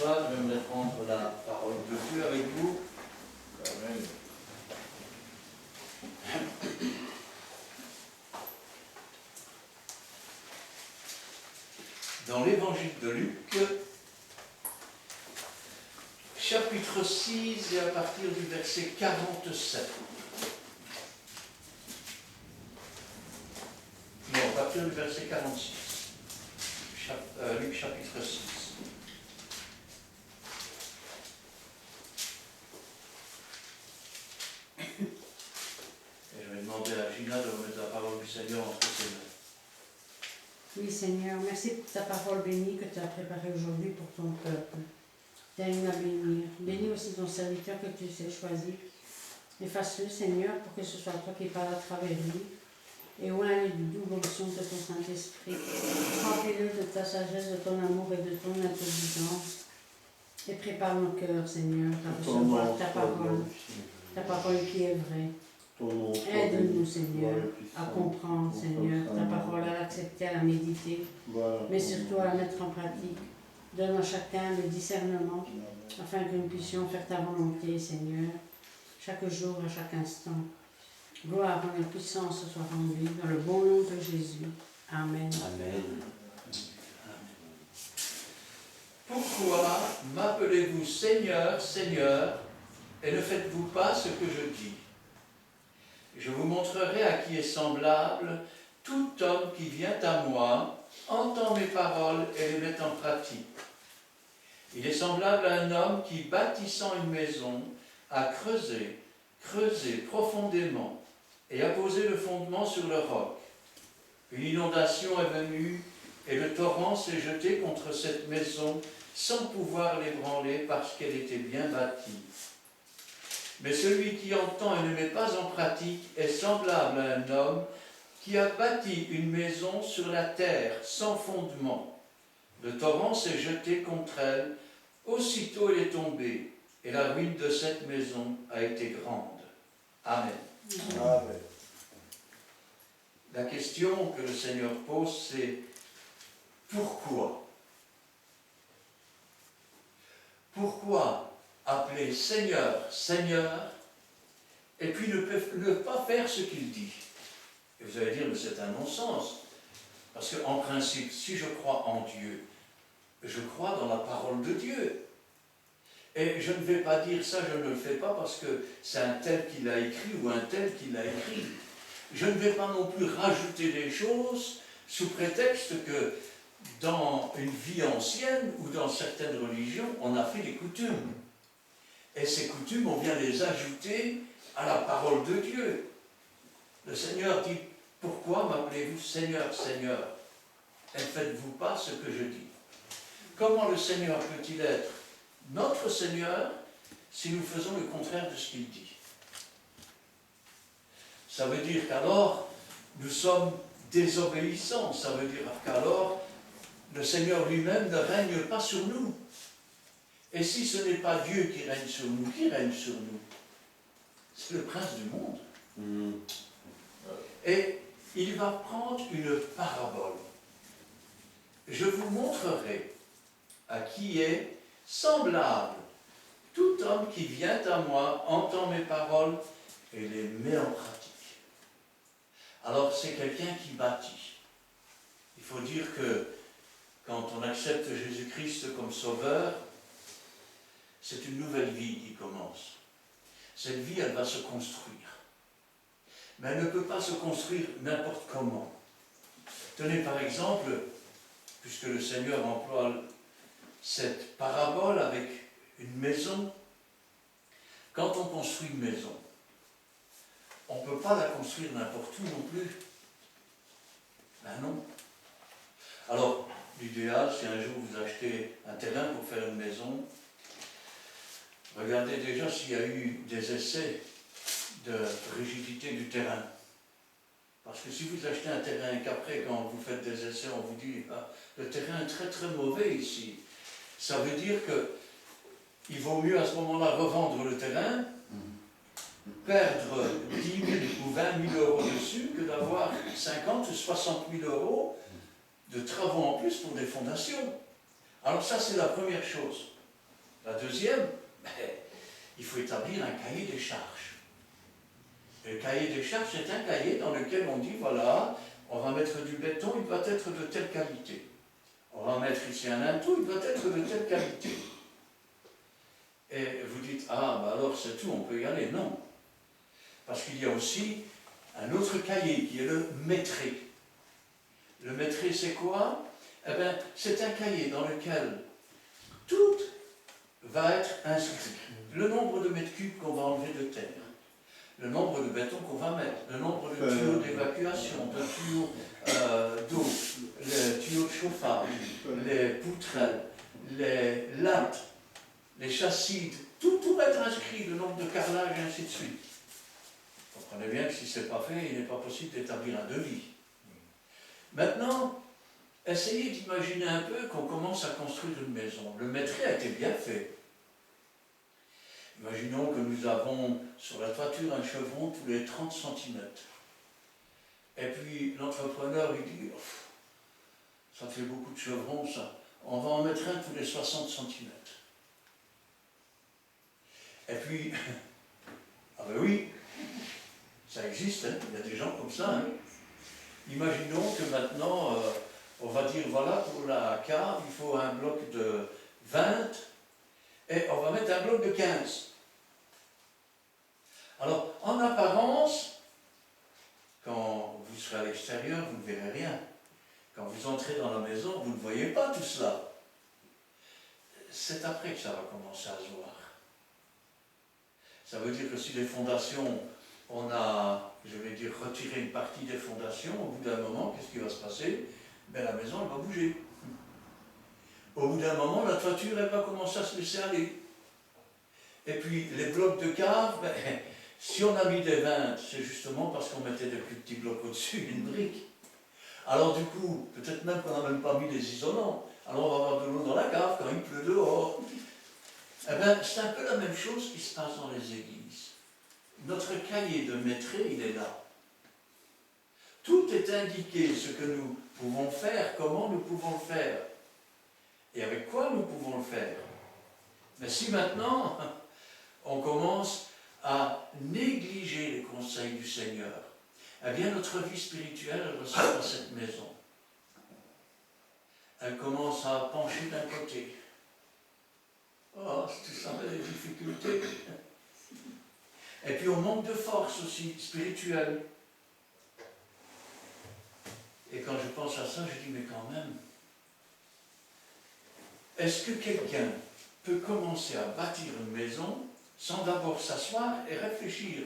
soir, j'aimerais prendre la parole de Dieu avec vous. Amen. Dans l'évangile de Luc, chapitre 6 et à partir du verset 47. Non, à partir du verset 46. Luc chapitre 6. Et je vais demander à Gina de remettre la parole du Seigneur entre ses mains. Oui, Seigneur, merci pour ta parole bénie que tu as préparée aujourd'hui pour ton peuple. Donne-nous à bénir. Bénis aussi ton serviteur que tu sais choisi. Efface-le, Seigneur, pour que ce soit toi qui parles à travers lui. Et oint-le du double onction de ton Saint-Esprit. Remplis-le de ta sagesse, de ton amour et de ton intelligence. Et prépare nos cœurs, Seigneur, à recevoir ta parole qui est vraie. Aide-nous, Seigneur, à comprendre, Seigneur, ta parole, à l'accepter, à la méditer, mais surtout à la mettre en pratique. Donne à chacun le discernement, afin que nous puissions faire ta volonté, Seigneur, chaque jour, à chaque instant. Gloire, honneur et puissance soit rendue dans le bon nom de Jésus. Amen. Amen. Pourquoi m'appelez-vous Seigneur, Seigneur, et ne faites-vous pas ce que je dis? Je vous montrerai à qui est semblable tout homme qui vient à moi, entend mes paroles et les met en pratique. Il est semblable à un homme qui, bâtissant une maison, a creusé profondément et a posé le fondement sur le roc. Une inondation est venue et le torrent s'est jeté contre cette maison sans pouvoir l'ébranler parce qu'elle était bien bâtie. Mais celui qui entend et ne met pas en pratique est semblable à un homme qui a bâti une maison sur la terre sans fondement. Le torrent s'est jeté contre elle, aussitôt elle est tombée, et la ruine de cette maison a été grande. Amen. Amen. La question que le Seigneur pose, c'est pourquoi? Pourquoi appeler Seigneur, Seigneur, et puis ne pas faire ce qu'il dit? Et vous allez dire, mais c'est un non-sens. Parce qu'en principe, si je crois en Dieu, je crois dans la parole de Dieu. Et je ne vais pas dire ça, je ne le fais pas parce que c'est un tel qui l'a écrit ou un tel qui l'a écrit. Je ne vais pas non plus rajouter des choses sous prétexte que dans une vie ancienne ou dans certaines religions, on a fait des coutumes. Et ces coutumes, on vient les ajouter à la parole de Dieu. Le Seigneur dit, pourquoi m'appelez-vous Seigneur, Seigneur, et ne faites-vous pas ce que je dis? Comment le Seigneur peut-il être notre Seigneur si nous faisons le contraire de ce qu'il dit? Ça veut dire qu'alors, nous sommes désobéissants. Ça veut dire qu'alors, le Seigneur lui-même ne règne pas sur nous. Et si ce n'est pas Dieu qui règne sur nous, qui règne sur nous? C'est le prince du monde. Et il va prendre une parabole. Je vous montrerai à qui est semblable tout homme qui vient à moi, entend mes paroles et les met en pratique. Alors c'est quelqu'un qui bâtit. Il faut dire que quand on accepte Jésus-Christ comme sauveur, c'est une nouvelle vie qui commence. Cette vie, elle va se construire. Mais elle ne peut pas se construire n'importe comment. Tenez par exemple, puisque le Seigneur emploie cette parabole avec une maison, quand on construit une maison, on ne peut pas la construire n'importe où non plus. Ben non. Alors, l'idéal, si un jour vous achetez un terrain pour faire une maison, regardez déjà s'il y a eu des essais de rigidité du terrain. Parce que si vous achetez un terrain et qu'après, quand vous faites des essais, on vous dit ah, le terrain est très très mauvais ici, ça veut dire qu'il vaut mieux à ce moment-là revendre le terrain, perdre 10 000 ou 20 000 euros dessus, que d'avoir 50 ou 60 000 euros de travaux en plus pour des fondations. Alors ça, c'est la première chose. La deuxième, il faut établir un cahier des charges. Le cahier des charges, c'est un cahier dans lequel on dit, voilà, on va mettre du béton, il doit être de telle qualité. On va mettre ici un linteau, il doit être de telle qualité. Et vous dites, ah, bah alors c'est tout, on peut y aller. Non. Parce qu'il y a aussi un autre cahier qui est le métré. Le métré, c'est quoi? Eh bien, c'est un cahier dans lequel tout va être inscrit. Le nombre de mètres cubes qu'on va enlever de terre, le nombre de béton qu'on va mettre, le nombre de tuyaux d'évacuation, de tuyaux d'eau, les tuyaux de chauffage, les poutrelles, les lattes, les châssis, tout va être inscrit, le nombre de carrelages et ainsi de suite. Vous comprenez bien que si ce n'est pas fait, il n'est pas possible d'établir un devis. Maintenant, essayez d'imaginer un peu qu'on commence à construire une maison. Le métré a été bien fait. Imaginons que nous avons sur la toiture un chevron tous les 30 cm. Et puis l'entrepreneur, il dit, oh, ça fait beaucoup de chevrons, ça. On va en mettre un tous les 60 cm. Et puis, ah ben oui, ça existe, hein, il y a des gens comme ça. Hein. Imaginons que maintenant, on va dire, voilà, pour la cave, il faut un bloc de 20, et on va mettre un bloc de 15. Alors, en apparence, quand vous serez à l'extérieur, vous ne verrez rien. Quand vous entrez dans la maison, vous ne voyez pas tout cela. C'est après que ça va commencer à se voir. Ça veut dire que si les fondations, on a, je vais dire, retiré une partie des fondations, au bout d'un moment, qu'est-ce qui va se passer? Ben, la maison, elle va bouger. Au bout d'un moment, la toiture, elle va commencer à se laisser aller. Et puis, les blocs de cave, ben, si on a mis des 20, c'est justement parce qu'on mettait des plus petits blocs au-dessus, une brique. Alors du coup, peut-être même qu'on n'a même pas mis les isolants. Alors on va avoir de l'eau dans la cave quand il pleut dehors. Eh bien, c'est un peu la même chose qui se passe dans les églises. Notre cahier de métré, il est là. Tout est indiqué, ce que nous pouvons faire, comment nous pouvons le faire, et avec quoi nous pouvons le faire. Mais si maintenant, on commence à négliger les conseils du Seigneur, eh bien notre vie spirituelle ressemble à cette maison. Elle commence à pencher d'un côté. Oh, si tu savais les difficultés. Et puis on manque de force aussi, spirituelle. Et quand je pense à ça, je dis, mais quand même, est-ce que quelqu'un peut commencer à bâtir une maison sans d'abord s'asseoir et réfléchir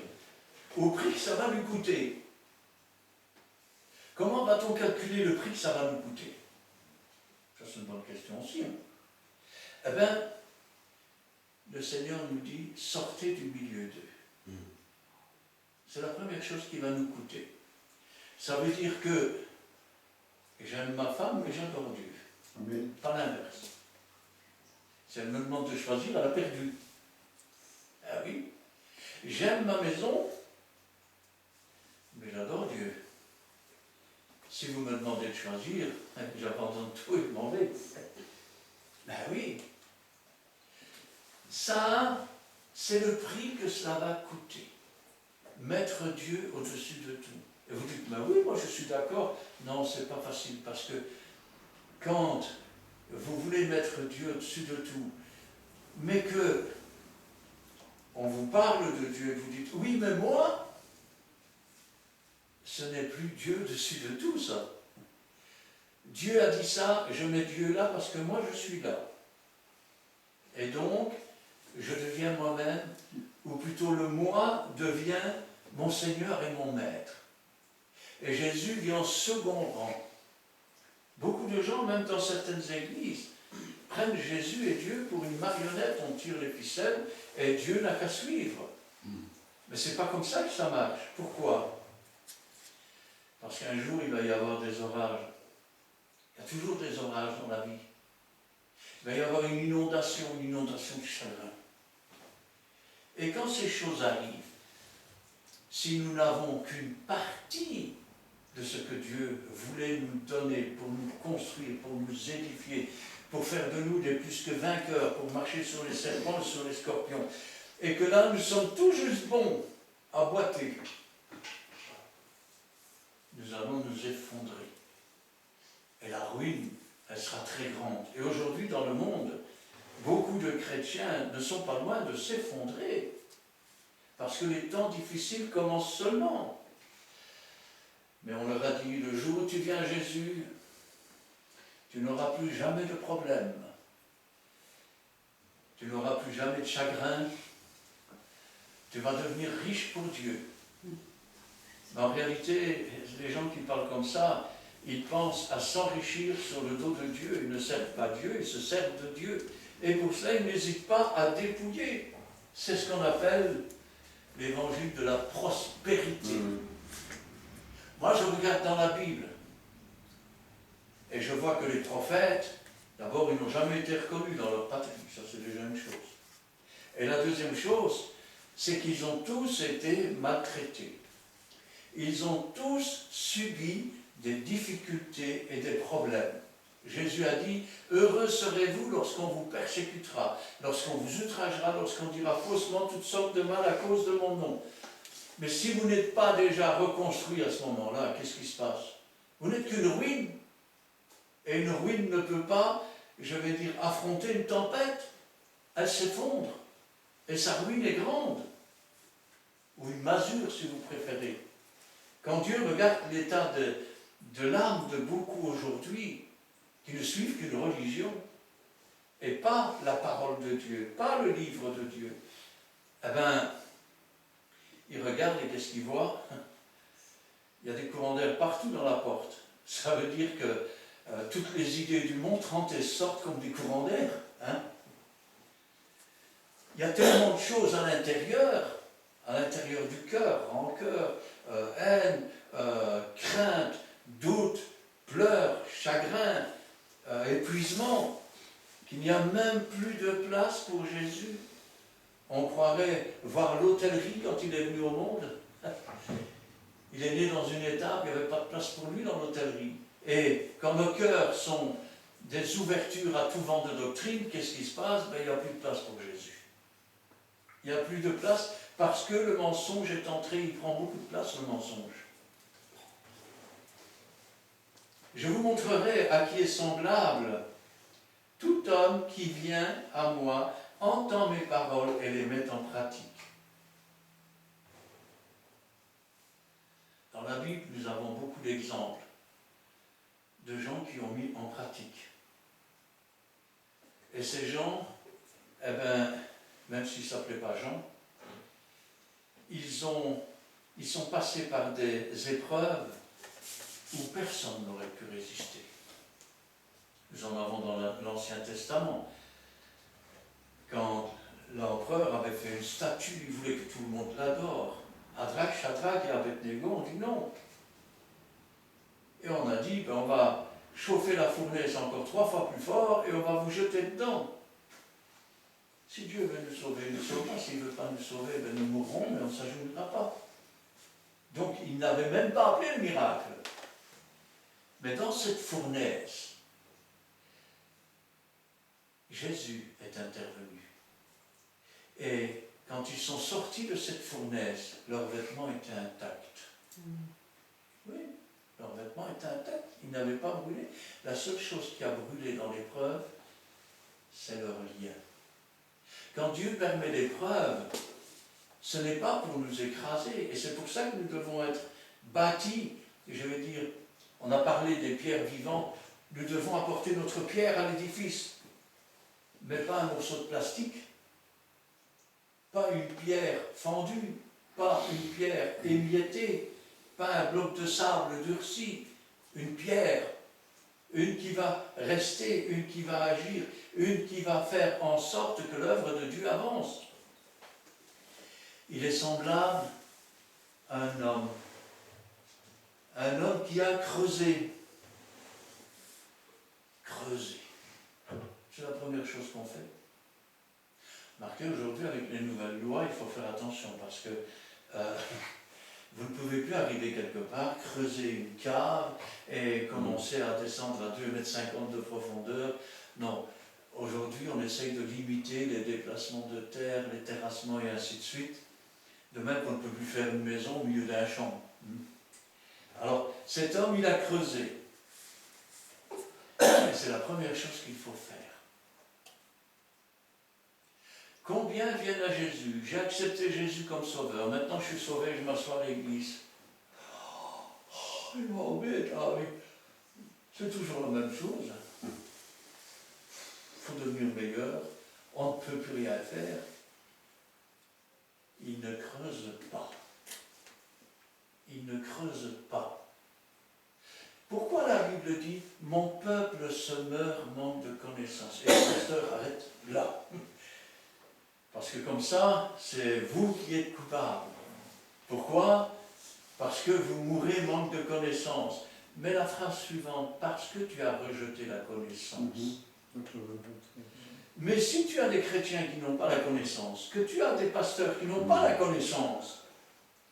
au prix que ça va lui coûter? Comment va-t-on calculer le prix que ça va nous coûter? Ça, c'est une bonne question aussi. Hein. Eh bien, le Seigneur nous dit, sortez du milieu d'eux. C'est la première chose qui va nous coûter. Ça veut dire que j'aime ma femme, mais j'adore Dieu. Amen. Pas l'inverse. Si elle me demande de choisir, elle a perdu. Ah oui. J'aime ma maison, mais j'adore Dieu. Si vous me demandez de choisir, j'abandonne tout et je m'en vais. Ben oui. Ça, c'est le prix que cela va coûter. Mettre Dieu au-dessus de tout. Et vous dites, ben oui, moi je suis d'accord. Non, c'est pas facile, parce que quand vous voulez mettre Dieu au-dessus de tout, mais que on vous parle de Dieu et vous dites, oui, mais moi, ce n'est plus Dieu au-dessus de tout, ça. Dieu a dit ça, je mets Dieu là parce que moi je suis là. Et donc, je deviens moi-même, ou plutôt le moi devient mon Seigneur et mon Maître. Et Jésus vient en second rang. Beaucoup de gens, même dans certaines églises, prennent Jésus et Dieu pour une marionnette, on tire les ficelles, et Dieu n'a qu'à suivre. Mais c'est pas comme ça que ça marche. Pourquoi? Parce qu'un jour, il va y avoir des orages. Il y a toujours des orages dans la vie. Il va y avoir une inondation de chagrin. Et quand ces choses arrivent, si nous n'avons qu'une partie de ce que Dieu voulait nous donner pour nous construire, pour nous édifier, pour faire de nous des plus que vainqueurs, pour marcher sur les serpents et sur les scorpions. Et que là, nous sommes tout juste bons à boiter. Nous allons nous effondrer. Et la ruine, elle sera très grande. Et aujourd'hui, dans le monde, beaucoup de chrétiens ne sont pas loin de s'effondrer. Parce que les temps difficiles commencent seulement. Mais on leur a dit, le jour où tu viens à Jésus, tu n'auras plus jamais de problème. Tu n'auras plus jamais de chagrin. Tu vas devenir riche pour Dieu. Mais en réalité, les gens qui parlent comme ça, ils pensent à s'enrichir sur le dos de Dieu. Ils ne servent pas Dieu, ils se servent de Dieu. Et pour cela, ils n'hésitent pas à dépouiller. C'est ce qu'on appelle l'évangile de la prospérité. Moi, je regarde dans la Bible et je vois que les prophètes, d'abord, ils n'ont jamais été reconnus dans leur patrie. Ça, c'est déjà une chose. Et la deuxième chose, c'est qu'ils ont tous été maltraités. Ils ont tous subi des difficultés et des problèmes. Jésus a dit, heureux serez-vous lorsqu'on vous persécutera, lorsqu'on vous outragera, lorsqu'on dira faussement toutes sortes de mal à cause de mon nom. Mais si vous n'êtes pas déjà reconstruit à ce moment-là, qu'est-ce qui se passe? Vous n'êtes qu'une ruine. Et une ruine ne peut pas, je vais dire, affronter une tempête. Elle s'effondre. Et sa ruine est grande. Ou une masure, si vous préférez. Quand Dieu regarde l'état de l'âme de beaucoup aujourd'hui, qui ne suivent qu'une religion, et pas la parole de Dieu, pas le livre de Dieu, eh bien, il regarde et qu'est-ce qu'il voit? Il y a des courants d'air partout dans la porte. Ça veut dire que toutes les idées du monde rentrent et sortent comme des courants d'air. Hein? Il y a tellement de choses à l'intérieur du cœur, rancœur, haine, crainte, doute, pleurs, chagrin, épuisement, qu'il n'y a même plus de place pour Jésus. On croirait voir l'hôtellerie quand il est venu au monde. Il est né dans une étape, il n'y avait pas de place pour lui dans l'hôtellerie. Et quand nos cœurs sont des ouvertures à tout vent de doctrine, qu'est-ce qui se passe? Ben, il n'y a plus de place pour Jésus. Il n'y a plus de place parce que le mensonge est entré, il prend beaucoup de place, le mensonge. Je vous montrerai à qui est semblable tout homme qui vient à moi, entend mes paroles et les met en pratique. Dans la Bible, nous avons beaucoup d'exemples de gens qui ont mis en pratique. Et ces gens, eh bien, même s'ils ne s'appelaient pas Jean, ils sont passés par des épreuves où personne n'aurait pu résister. Nous en avons dans l'Ancien Testament. Quand l'empereur avait fait une statue, il voulait que tout le monde l'adore. Hadrach, Shadrach et Abednego ont dit non. Et on a dit, ben on va chauffer la fournaise encore 3 fois plus fort et on va vous jeter dedans. Si Dieu veut nous sauver, il nous sauvera. S'il ne veut pas nous sauver, ben nous mourrons, mais on ne s'ajoutera pas. Donc il n'avait même pas appelé le miracle. Mais dans cette fournaise, Jésus est intervenu. Et quand ils sont sortis de cette fournaise, leurs vêtements étaient intacts. Oui, leurs vêtements étaient intacts. Ils n'avaient pas brûlé. La seule chose qui a brûlé dans l'épreuve, c'est leur lien. Quand Dieu permet l'épreuve, ce n'est pas pour nous écraser. Et c'est pour ça que nous devons être bâtis. Je vais dire, on a parlé des pierres vivantes. Nous devons apporter notre pierre à l'édifice. Mais pas un morceau de plastique, pas une pierre fendue, pas une pierre émiettée, pas un bloc de sable durci, une pierre, une qui va rester, une qui va agir, une qui va faire en sorte que l'œuvre de Dieu avance. Il est semblable à un homme qui a creusé. C'est la première chose qu'on fait. Marquez aujourd'hui avec les nouvelles lois, il faut faire attention parce que Vous ne pouvez plus arriver quelque part, creuser une cave et commencer à descendre à 2,50 m de profondeur. Non, aujourd'hui on essaye de limiter les déplacements de terre, les terrassements et ainsi de suite. De même qu'on ne peut plus faire une maison au milieu d'un champ. Alors, cet homme, il a creusé. Et c'est la première chose qu'il faut faire. Combien viennent à Jésus? J'ai accepté Jésus comme sauveur. Maintenant, je suis sauvé, je m'assois à l'église. Il m'embête, ah oui. C'est toujours la même chose. Il faut devenir meilleur. On ne peut plus rien faire. Il ne creuse pas. Il ne creuse pas. Pourquoi la Bible dit « Mon peuple se meurt, manque de connaissance » et le pasteur arrête là. Parce que comme ça, c'est vous qui êtes coupable. Pourquoi? Parce que vous mourrez, manque de connaissance. Mais la phrase suivante, parce que tu as rejeté la connaissance. Mais si tu as des chrétiens qui n'ont pas la connaissance, que tu as des pasteurs qui n'ont pas la connaissance,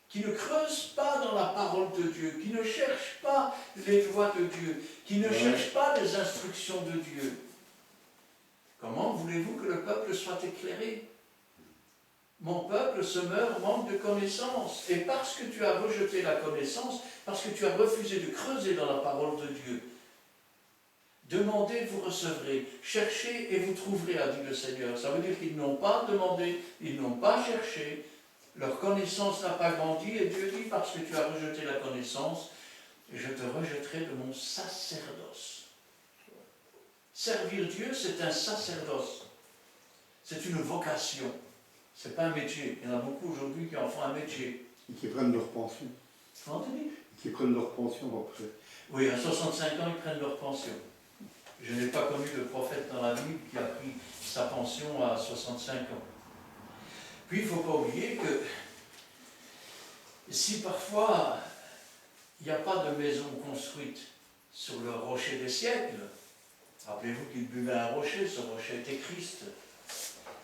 qui ne creusent pas dans la parole de Dieu, qui ne cherchent pas les lois de Dieu, qui ne cherchent pas les instructions de Dieu, comment voulez-vous que le peuple soit éclairé? Mon peuple se meurt, manque de connaissance. Et parce que tu as rejeté la connaissance, parce que tu as refusé de creuser dans la parole de Dieu, demandez, vous recevrez. Cherchez et vous trouverez, a dit le Seigneur. Ça veut dire qu'ils n'ont pas demandé, ils n'ont pas cherché, leur connaissance n'a pas grandi, et Dieu dit, parce que tu as rejeté la connaissance, je te rejetterai de mon sacerdoce. Servir Dieu, c'est un sacerdoce. C'est une vocation. Ce n'est pas un métier. Il y en a beaucoup aujourd'hui qui en font un métier. Et qui prennent leur pension. Qui prennent leur pension après. Oui, à 65 ans, ils prennent leur pension. Je n'ai pas connu de prophète dans la Bible qui a pris sa pension à 65 ans. Puis, il ne faut pas oublier que si parfois il n'y a pas de maison construite sur le rocher des siècles, rappelez-vous qu'il buvait un rocher, ce rocher était Christ,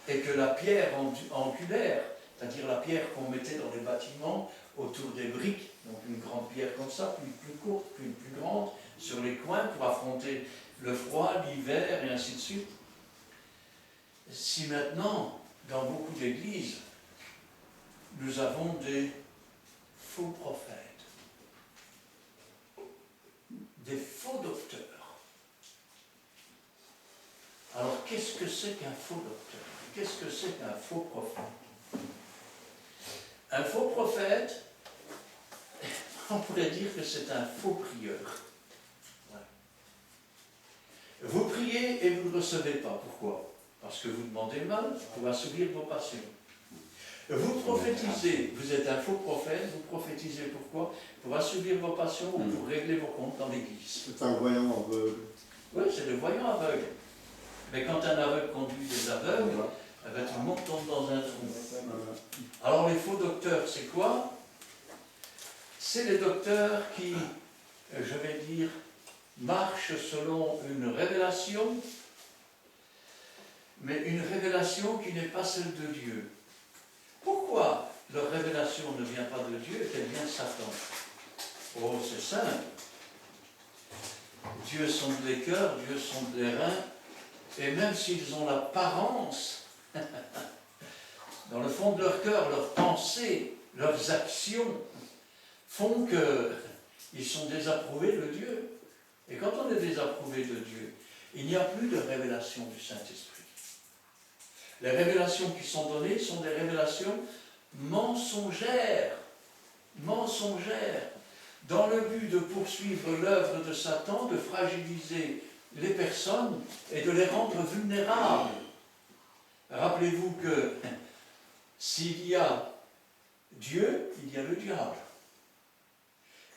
et que la pierre angulaire, c'est-à-dire la pierre qu'on mettait dans les bâtiments autour des briques, donc une grande pierre comme ça, puis une plus courte, puis une plus grande, sur les coins pour affronter le froid, l'hiver et ainsi de suite. Si maintenant, dans beaucoup d'églises, nous avons des faux prophètes, des faux docteurs. Alors, qu'est-ce que c'est qu'un faux docteur? Qu'est-ce que c'est qu'un faux prophète? Un faux prophète, on pourrait dire que c'est un faux prieur. Ouais. Vous priez et vous ne recevez pas. Pourquoi? Parce que vous demandez mal pour assouvir vos passions. Vous prophétisez, vous êtes un faux prophète, vous prophétisez pourquoi? Pour assouvir vos passions ou pour régler vos comptes dans l'église. C'est un voyant aveugle. Oui, c'est le voyant aveugle. Mais quand un aveugle conduit des aveugles, eh bien, tout le monde tombe dans un trou. Alors les faux docteurs, c'est quoi? C'est les docteurs qui, je vais dire, marchent selon une révélation, mais une révélation qui n'est pas celle de Dieu. Pourquoi leur révélation ne vient pas de Dieu et qu'elle vient de Satan? Oh, c'est simple. Dieu sonde les cœurs, Dieu sonde les reins, et même s'ils ont l'apparence, dans le fond de leur cœur, leurs pensées, leurs actions font qu'ils sont désapprouvés de Dieu. Et quand on est désapprouvé de Dieu, il n'y a plus de révélation du Saint-Esprit. Les révélations qui sont données sont des révélations mensongères, dans le but de poursuivre l'œuvre de Satan, de fragiliser les personnes et de les rendre vulnérables. Rappelez-vous que s'il y a Dieu, il y a le diable.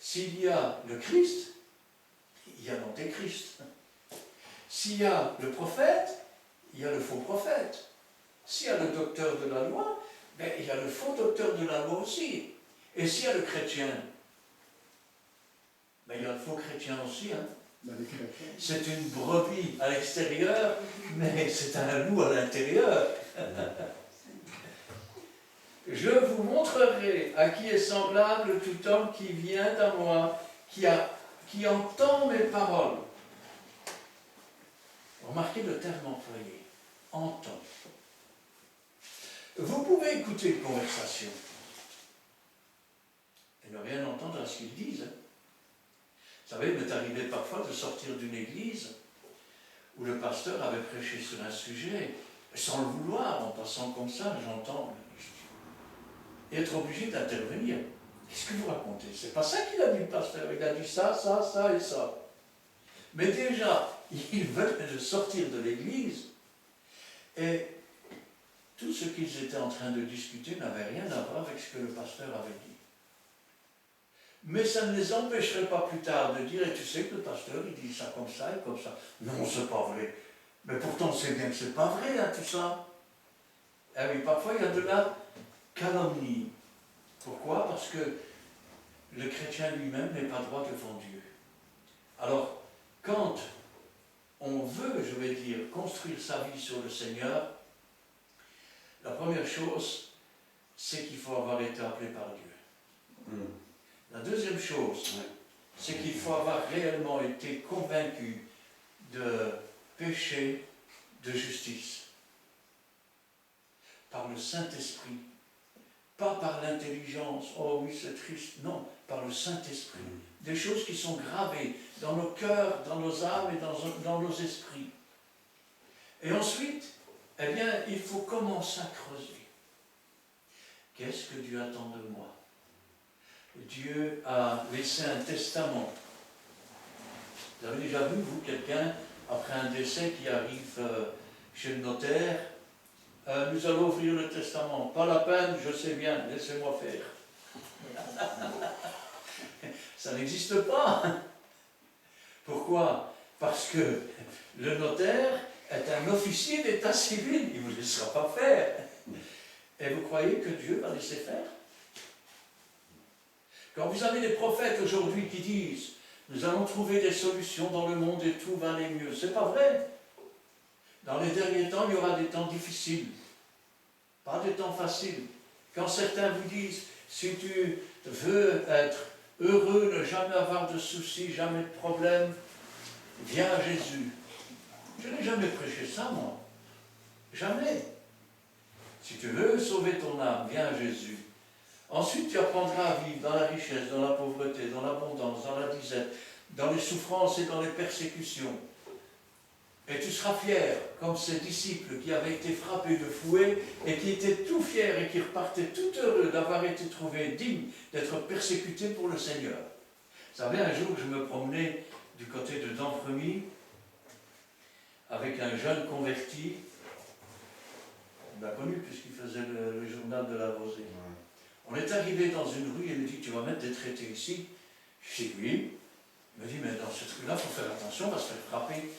S'il y a le Christ, il y a l'antéchrist. S'il y a le prophète, il y a le faux prophète. S'il y a le docteur de la loi, ben, il y a le faux docteur de la loi aussi. Et s'il y a le chrétien, ben, il y a le faux chrétien aussi. Hein. C'est une brebis à l'extérieur, mais c'est un loup à l'intérieur. Je vous montrerai à qui est semblable tout homme qui vient à moi, qui entend mes paroles. Remarquez le terme employé, entend. Vous pouvez écouter une conversation et ne rien entendre à ce qu'ils disent. Vous savez, il m'est arrivé parfois de sortir d'une église où le pasteur avait prêché sur un sujet, sans le vouloir, en passant comme ça, j'entends, et être obligé d'intervenir. Qu'est-ce que vous racontez? C'est pas ça qu'il a dit, le pasteur. Il a dit ça, ça, ça et ça. Mais déjà, ils veulent sortir de l'église et tout ce qu'ils étaient en train de discuter n'avait rien à voir avec ce que le pasteur avait dit. Mais ça ne les empêcherait pas plus tard de dire, et tu sais que le pasteur, il dit ça comme ça et comme ça. Non, c'est pas vrai. Mais pourtant, on sait bien que c'est pas vrai, hein, tout ça. Eh oui, parfois, il y a de la calomnie. Pourquoi? Parce que le chrétien lui-même n'est pas droit devant Dieu. Alors, quand on veut, je vais dire, construire sa vie sur le Seigneur, la première chose, c'est qu'il faut avoir été appelé par Dieu. La deuxième chose, c'est qu'il faut avoir réellement été convaincu de péché, de justice, par le Saint-Esprit, pas par l'intelligence, oh oui c'est triste, non, par le Saint-Esprit. Des choses qui sont gravées dans nos cœurs, dans nos âmes et dans nos esprits. Et ensuite, eh bien, il faut commencer à creuser. Qu'est-ce que Dieu attend de moi? Dieu a laissé un testament. Vous avez déjà vu, vous, quelqu'un, après un décès qui arrive chez le notaire, nous allons ouvrir le testament. Pas la peine, je sais bien, laissez-moi faire. Ça n'existe pas. Pourquoi? Parce que le notaire est un officier d'état civil, il ne vous laissera pas faire. Et vous croyez que Dieu va laisser faire? Quand vous avez des prophètes aujourd'hui qui disent « Nous allons trouver des solutions dans le monde et tout va aller mieux », c'est pas vrai. Dans les derniers temps, il y aura des temps difficiles, pas des temps faciles. Quand certains vous disent « Si tu veux être heureux, ne jamais avoir de soucis, jamais de problèmes, viens à Jésus ». Je n'ai jamais prêché ça, moi. Jamais. Si tu veux sauver ton âme, viens à Jésus. Ensuite, tu apprendras à vivre dans la richesse, dans la pauvreté, dans l'abondance, dans la disette, dans les souffrances et dans les persécutions. Et tu seras fier, comme ces disciples qui avaient été frappés de fouet et qui étaient tout fiers et qui repartaient tout heureux d'avoir été trouvés dignes d'être persécutés pour le Seigneur. Vous savez, un jour, je me promenais du côté de Damfremy avec un jeune converti. On l'a connu puisqu'il faisait le journal de la Rosée. On est arrivé dans une rue et il me dit « Tu vas mettre des traités ici ?» Je dis « Oui ». Il me dit « Mais dans cette rue-là, il faut faire attention, on va se faire frapper. »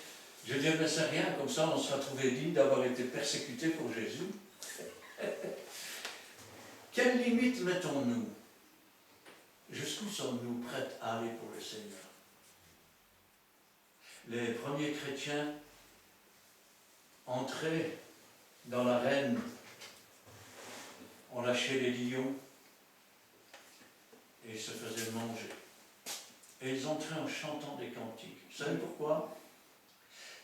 Je dis « Mais c'est rien, comme ça on sera trouvé digne d'avoir été persécuté pour Jésus. » Quelle limite mettons-nous? Jusqu'où sommes-nous prêts à aller pour le Seigneur? Les premiers chrétiens entraient dans l'arène, on lâchait les lions et ils se faisaient manger. Et ils entraient en chantant des cantiques. Vous savez pourquoi?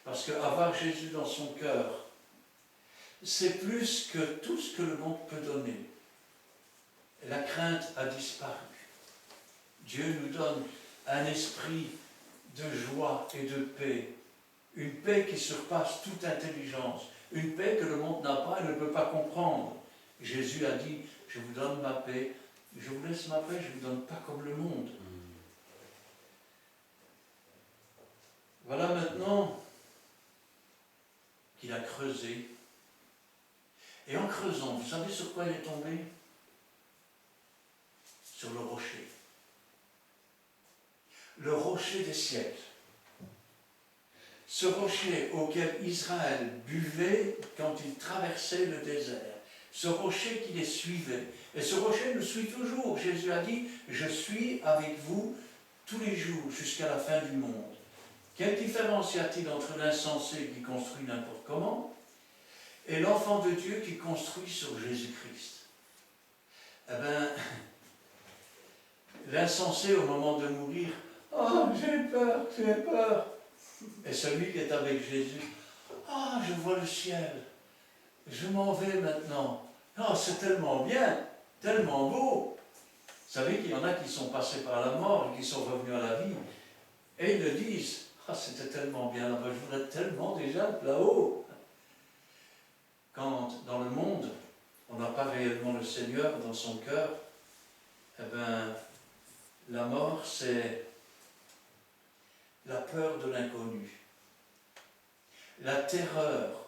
Parce qu'avoir Jésus dans son cœur, c'est plus que tout ce que le monde peut donner. Et la crainte a disparu. Dieu nous donne un esprit de joie et de paix. Une paix qui surpasse toute intelligence. Une paix que le monde n'a pas et ne peut pas comprendre. Jésus a dit, je vous donne ma paix, je vous laisse ma paix, je ne vous donne pas comme le monde. Voilà maintenant qu'il a creusé. Et en creusant, vous savez sur quoi il est tombé? Sur le rocher. Le rocher des siècles. Ce rocher auquel Israël buvait quand il traversait le désert. Ce rocher qui les suivait. Et ce rocher nous suit toujours. Jésus a dit, je suis avec vous tous les jours jusqu'à la fin du monde. Quelle différence y a-t-il entre l'insensé qui construit n'importe comment et l'enfant de Dieu qui construit sur Jésus-Christ? Eh bien, l'insensé au moment de mourir, oh, j'ai peur, j'ai peur. Et celui qui est avec Jésus, ah, je vois le ciel, je m'en vais maintenant. Oh, c'est tellement bien, tellement beau. Vous savez qu'il y en a qui sont passés par la mort et qui sont revenus à la vie. Et ils le disent, ah, c'était tellement bien là-bas, je voudrais tellement déjà être là-haut. Quand dans le monde, on n'a pas réellement le Seigneur dans son cœur, eh bien, la mort, c'est la peur de l'inconnu, la terreur.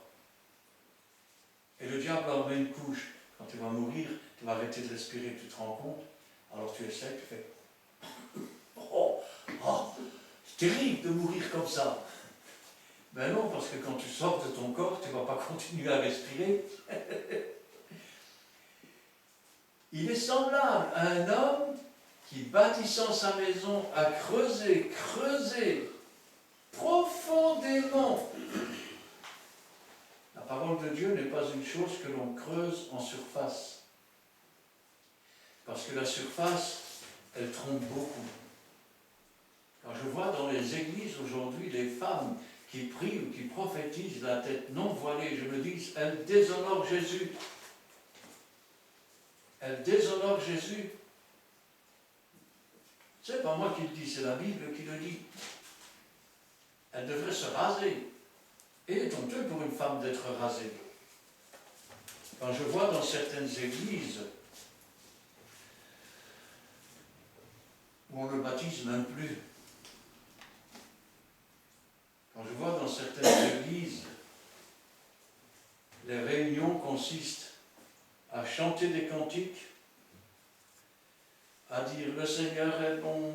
Et le diable en met une couche. Quand tu vas mourir, tu vas arrêter de respirer, tu te rends compte. Alors tu essaies, tu fais oh, oh, c'est terrible de mourir comme ça. Ben non, parce que quand tu sors de ton corps, tu ne vas pas continuer à respirer. Il est semblable à un homme qui, bâtissant sa maison, a creusé profondément. La parole de Dieu n'est pas une chose que l'on creuse en surface. Parce que la surface, elle trompe beaucoup. Quand je vois dans les églises aujourd'hui les femmes qui prient ou qui prophétisent la tête non voilée, je me dis, elles déshonorent Jésus. Elles déshonorent Jésus. C'est pas moi qui le dis, c'est la Bible qui le dit. Elle devrait se raser. Et il est honteux pour une femme d'être rasée. Quand je vois dans certaines églises où on ne baptise même plus, quand je vois dans certaines églises, les réunions consistent à chanter des cantiques, à dire « Le Seigneur est bon,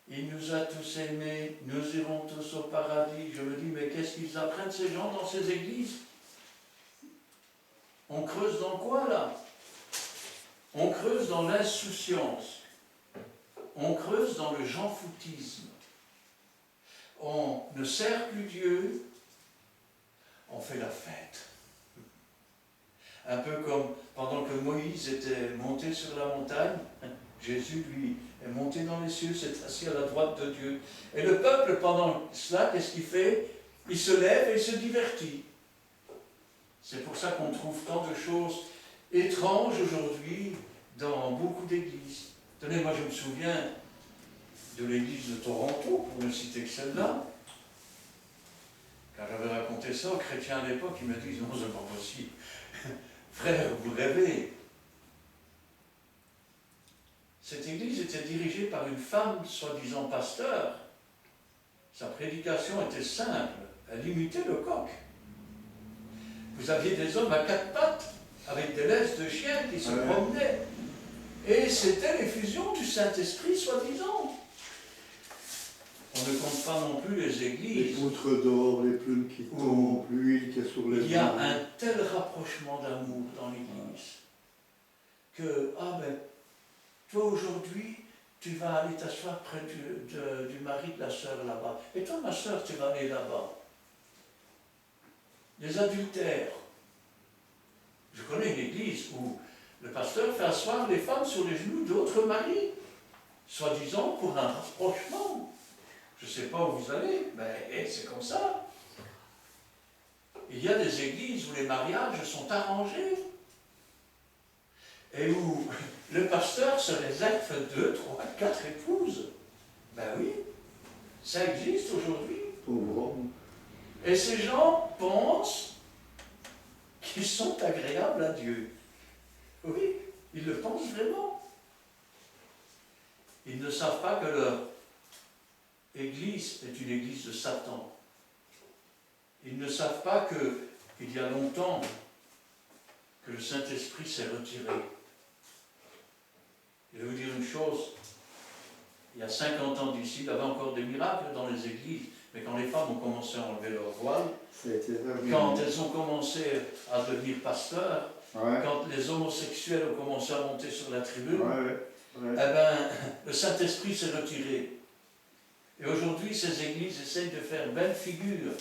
il nous a tous aimés, nous irons tous au paradis ». Je me dis, mais qu'est-ce qu'ils apprennent ces gens dans ces églises? On creuse dans quoi là? On creuse dans l'insouciance. On creuse dans le jean-foutisme. On ne sert plus Dieu, on fait la fête. Un peu comme pendant que Moïse était monté sur la montagne, Jésus, lui, est monté dans les cieux, s'est assis à la droite de Dieu. Et le peuple, pendant cela, qu'est-ce qu'il fait? Il se lève et il se divertit. C'est pour ça qu'on trouve tant de choses étranges aujourd'hui dans beaucoup d'églises. Tenez, moi je me souviens de l'église de Toronto, pour ne citer que celle-là. Quand j'avais raconté ça aux chrétiens à l'époque, ils me disent « Non, c'est pas possible. Frère, vous rêvez. » Cette église était dirigée par une femme, soi-disant pasteur. Sa prédication était simple, elle imitait le coq. Vous aviez des hommes à quatre pattes, avec des laisses de chiens qui se promenaient. Et c'était l'effusion du Saint-Esprit, soi-disant. On ne compte pas non plus les églises. Les poutres d'or, les plumes qui tombent, l'huile qui est sur les... Il y a un tel rapprochement d'amour dans l'église que, ah ben, toi aujourd'hui, tu vas aller t'asseoir près du mari de la sœur là-bas. Et toi, ma sœur, tu vas aller là-bas. Les adultères. Je connais une église où le pasteur fait asseoir les femmes sur les genoux d'autres maris, soi-disant pour un rapprochement. Je ne sais pas où vous allez, mais c'est comme ça. Il y a des églises où les mariages sont arrangés et où le pasteur se réserve 2, 3, 4 épouses. Ben oui, ça existe aujourd'hui. Et ces gens pensent qu'ils sont agréables à Dieu. Oui, ils le pensent vraiment. Ils ne savent pas que leur église est une église de Satan. Ils ne savent pas qu'il y a longtemps que le Saint-Esprit s'est retiré. Je vais vous dire une chose, il y a 50 ans d'ici, il y avait encore des miracles dans les églises, mais quand les femmes ont commencé à enlever leur voile, quand elles ont commencé à devenir pasteurs, quand les homosexuels ont commencé à monter sur la tribune, eh ben, le Saint-Esprit s'est retiré. Et aujourd'hui, ces églises essayent de faire belle figure.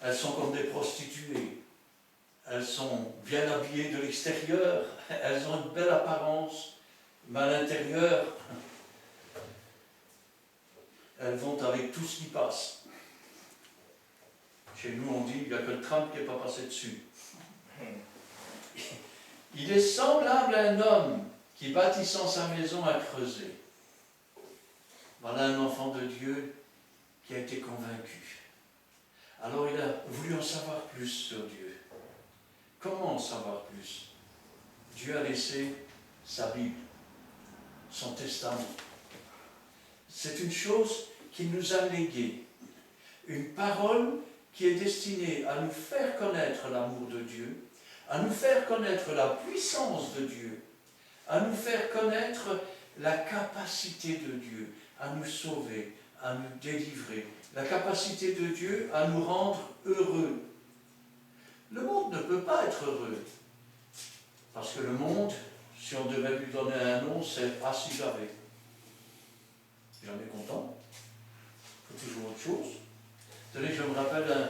Elles sont comme des prostituées. elles sont bien habillées de l'extérieur, elles ont une belle apparence, mais à l'intérieur, elles vont avec tout ce qui passe. Chez nous, on dit, il n'y a que le tram qui n'est pas passé dessus. Il est semblable à un homme qui, bâtissant sa maison, a creusé. Voilà un enfant de Dieu qui a été convaincu. Alors il a voulu en savoir plus sur Dieu. Comment en savoir plus? Dieu a laissé sa Bible, son testament. C'est une chose qu'il nous a léguée. Une parole qui est destinée à nous faire connaître l'amour de Dieu, à nous faire connaître la puissance de Dieu, à nous faire connaître la capacité de Dieu à nous sauver, à nous délivrer, la capacité de Dieu à nous rendre heureux. Le monde ne peut pas être heureux, parce que le monde, si on devait lui donner un nom, c'est « ah si j'avais ». Jamais content, il faut toujours autre chose. Vous savez, je me rappelle,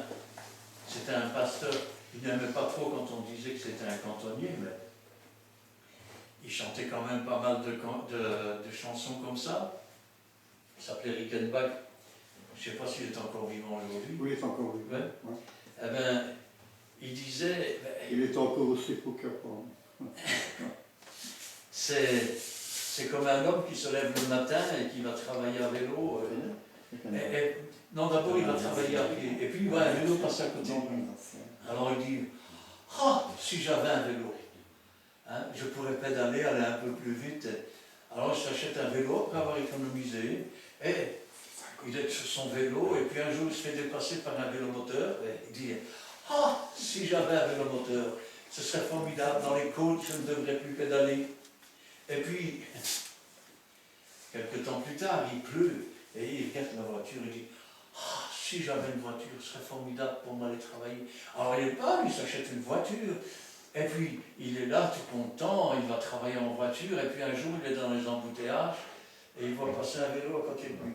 c'était un pasteur, il n'aimait pas trop quand on disait que c'était un cantonnier, mais il chantait quand même pas mal de chansons comme ça. Il s'appelait Rickenbach. Je ne sais pas s'il est encore vivant aujourd'hui. Oui, il est encore vivant. Ouais. Ouais. Eh ben, il disait... Il est encore aussi au cœur. C'est comme un homme qui se lève le matin et qui va travailler à vélo. Non, d'abord il va travailler à pied. Et puis il voit un vélo passer à côté de lui. Alors il dit, ah, si j'avais un vélo, hein, je pourrais pédaler, aller un peu plus vite. Alors il s'achète un vélo après avoir économisé. Et il est sur son vélo, et puis un jour il se fait dépasser par un vélomoteur. Et il dit, ah, si j'avais un vélomoteur, ce serait formidable. Dans les côtes, je ne devrais plus pédaler. Et puis, quelques temps plus tard, il pleut, et il regarde la voiture et dit, ah, si j'avais une voiture, ce serait formidable pour m'aller travailler. Alors il n'est pas, il s'achète une voiture, et puis il est là tout content, il va travailler en voiture, et puis un jour il est dans les embouteillages, et il voit passer un vélo à côté de lui.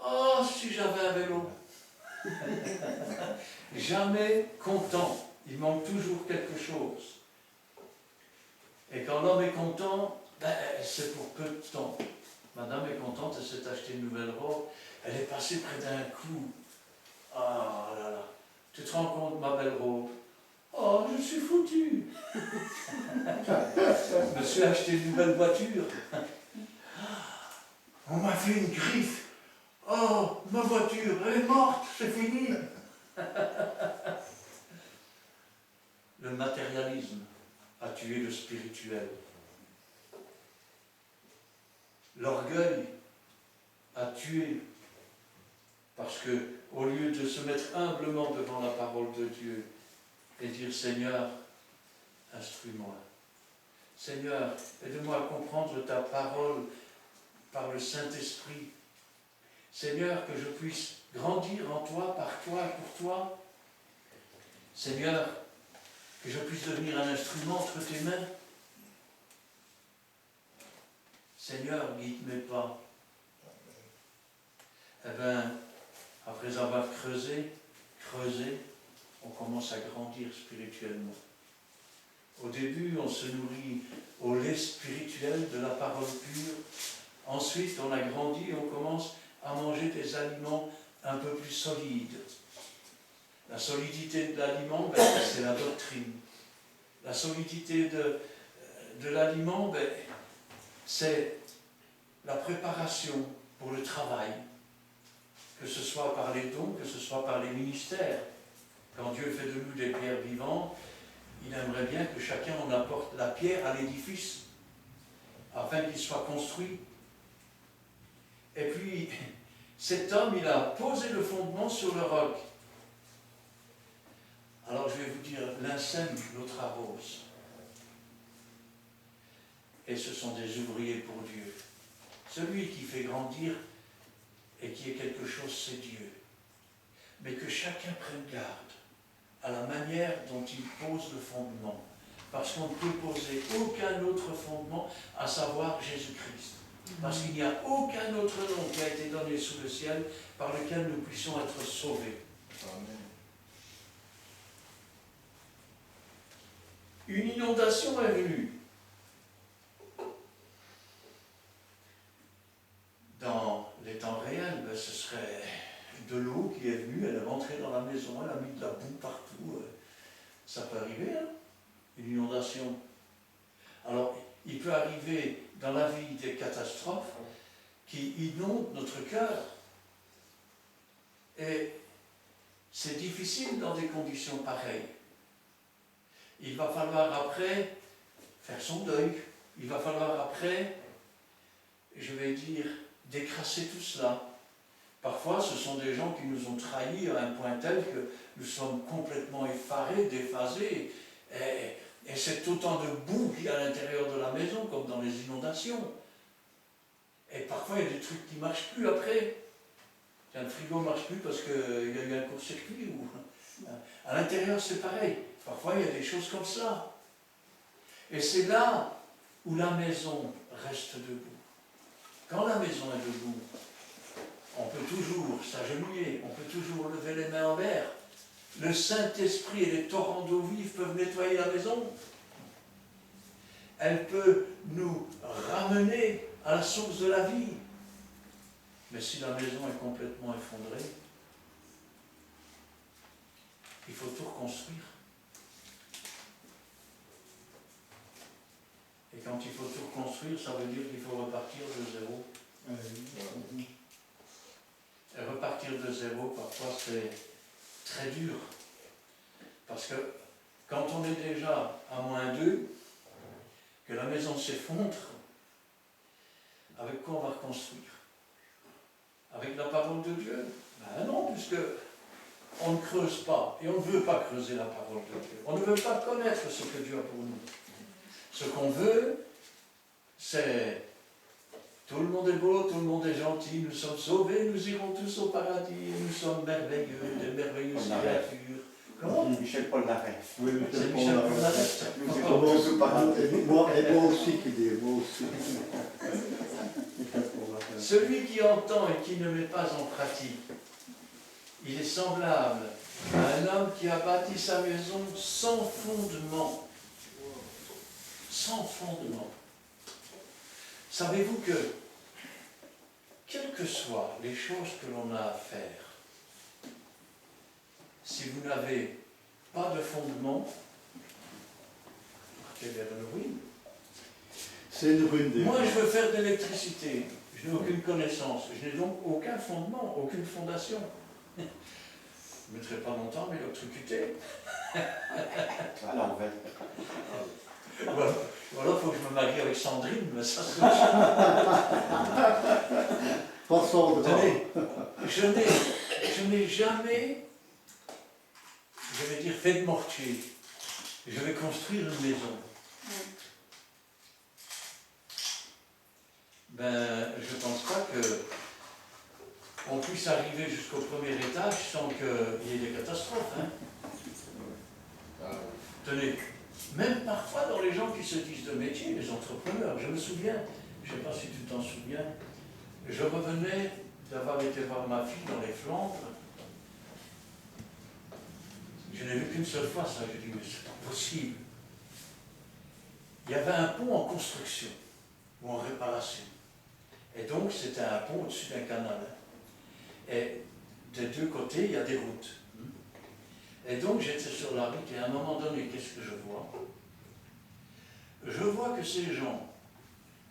Oh, si j'avais un vélo. Jamais content, il manque toujours quelque chose. Et quand l'homme est content, ben, c'est pour peu de temps. Madame est contente, elle s'est acheté une nouvelle robe, elle est passée près d'un coup. Ah là là, tu te rends compte, ma belle robe? Oh, je suis foutu. Je me suis acheté une nouvelle voiture. On m'a fait une griffe. Oh, ma voiture, elle est morte, c'est fini. Le matérialisme a tué le spirituel. L'orgueil a tué, parce que au lieu de se mettre humblement devant la parole de Dieu et dire Seigneur, instruis-moi. Seigneur, aide-moi à comprendre ta parole par le Saint-Esprit. Seigneur, que je puisse grandir en toi, par toi, pour toi. Seigneur, que je puisse devenir un instrument entre tes mains. Seigneur, guide mes pas. Eh bien, après avoir creusé, on commence à grandir spirituellement. Au début, on se nourrit au lait spirituel de la parole pure. Ensuite, on a grandi et on commence à manger des aliments un peu plus solides. La solidité de l'aliment, ben, c'est la doctrine. La solidité de l'aliment, ben, c'est la préparation pour le travail, que ce soit par les dons, que ce soit par les ministères. Quand Dieu fait de nous des pierres vivantes, il aimerait bien que chacun en apporte la pierre à l'édifice, afin qu'il soit construit. Et puis, cet homme, il a posé le fondement sur le roc. Alors je vais vous dire, l'un sème, l'autre arrose. Et ce sont des ouvriers pour Dieu. Celui qui fait grandir et qui est quelque chose, c'est Dieu. Mais que chacun prenne garde à la manière dont il pose le fondement. Parce qu'on ne peut poser aucun autre fondement, à savoir Jésus-Christ. Parce qu'il n'y a aucun autre nom qui a été donné sous le ciel par lequel nous puissions être sauvés. Amen. Une inondation est venue. Dans les temps réels, ben, ce serait de l'eau qui est venue, elle est rentrée dans la maison, elle a mis de la boue partout. Ça peut arriver, hein, une inondation. Alors, il peut arriver dans la vie des catastrophes qui inondent notre cœur. Et c'est difficile dans des conditions pareilles. Il va falloir après faire son deuil. Il va falloir après, je vais dire, décrasser tout cela. Parfois, ce sont des gens qui nous ont trahis à un point tel que nous sommes complètement effarés, déphasés. Et c'est autant de boue qu'il y a à l'intérieur de la maison, comme dans les inondations. Et parfois, il y a des trucs qui ne marchent plus après. Le frigo ne marche plus parce qu'il y a eu un court-circuit. À l'intérieur, c'est pareil. Parfois, il y a des choses comme ça. Et c'est là où la maison reste debout. Quand la maison est debout, on peut toujours s'agenouiller, on peut toujours lever les mains en l'air. Le Saint-Esprit et les torrents d'eau vive peuvent nettoyer la maison. Elle peut nous ramener à la source de la vie. Mais si la maison est complètement effondrée, il faut tout reconstruire. Et quand il faut tout reconstruire, ça veut dire qu'il faut repartir de zéro. Et repartir de zéro, parfois, c'est très dur. Parce que quand on est déjà à -2, que la maison s'effondre, avec quoi on va reconstruire? Avec la parole de Dieu? Ben non, puisque on ne creuse pas, et on ne veut pas creuser la parole de Dieu. On ne veut pas connaître ce que Dieu a pour nous. Ce qu'on veut, c'est tout le monde est beau, tout le monde est gentil, nous sommes sauvés, nous irons tous au paradis, nous sommes merveilleux, des merveilleuses créatures. Comment? Michel Polnareff. Oui, C'est Michel Polnareff. Moi aussi qui dis, moi aussi. Celui qui entend et qui ne met pas en pratique, il est semblable à un homme qui a bâti sa maison sans fondement. Sans fondement. Savez-vous que, quelles que soient les choses que l'on a à faire, si vous n'avez pas de fondement, partez vers une ruine. C'est une ruine des Moi, je veux faire de l'électricité. Je n'ai aucune connaissance. Je n'ai donc aucun fondement, aucune fondation. Je ne mettrai pas longtemps à m'électrocuter. À l'envers. Voilà, il faut que je me marie avec Sandrine, mais ça c'est... Pas sans Tenez, je n'ai jamais, je vais dire, fait de mortier. Je vais construire une maison. Ben, je ne pense pas qu'on puisse arriver jusqu'au premier étage sans qu'il y ait des catastrophes. Hein. Tenez, même parfois dans les gens qui se disent de métier, les entrepreneurs, je me souviens, je ne sais pas si tu t'en souviens, je revenais d'avoir été voir ma fille dans les Flandres. Je n'ai vu qu'une seule fois ça, je dis mais c'est pas possible. Il y avait un pont en construction ou en réparation. Et donc c'était un pont au-dessus d'un canal. Et des deux côtés, il y a des routes. Et donc j'étais sur la route et à un moment donné, qu'est-ce que je vois? Je vois que ces gens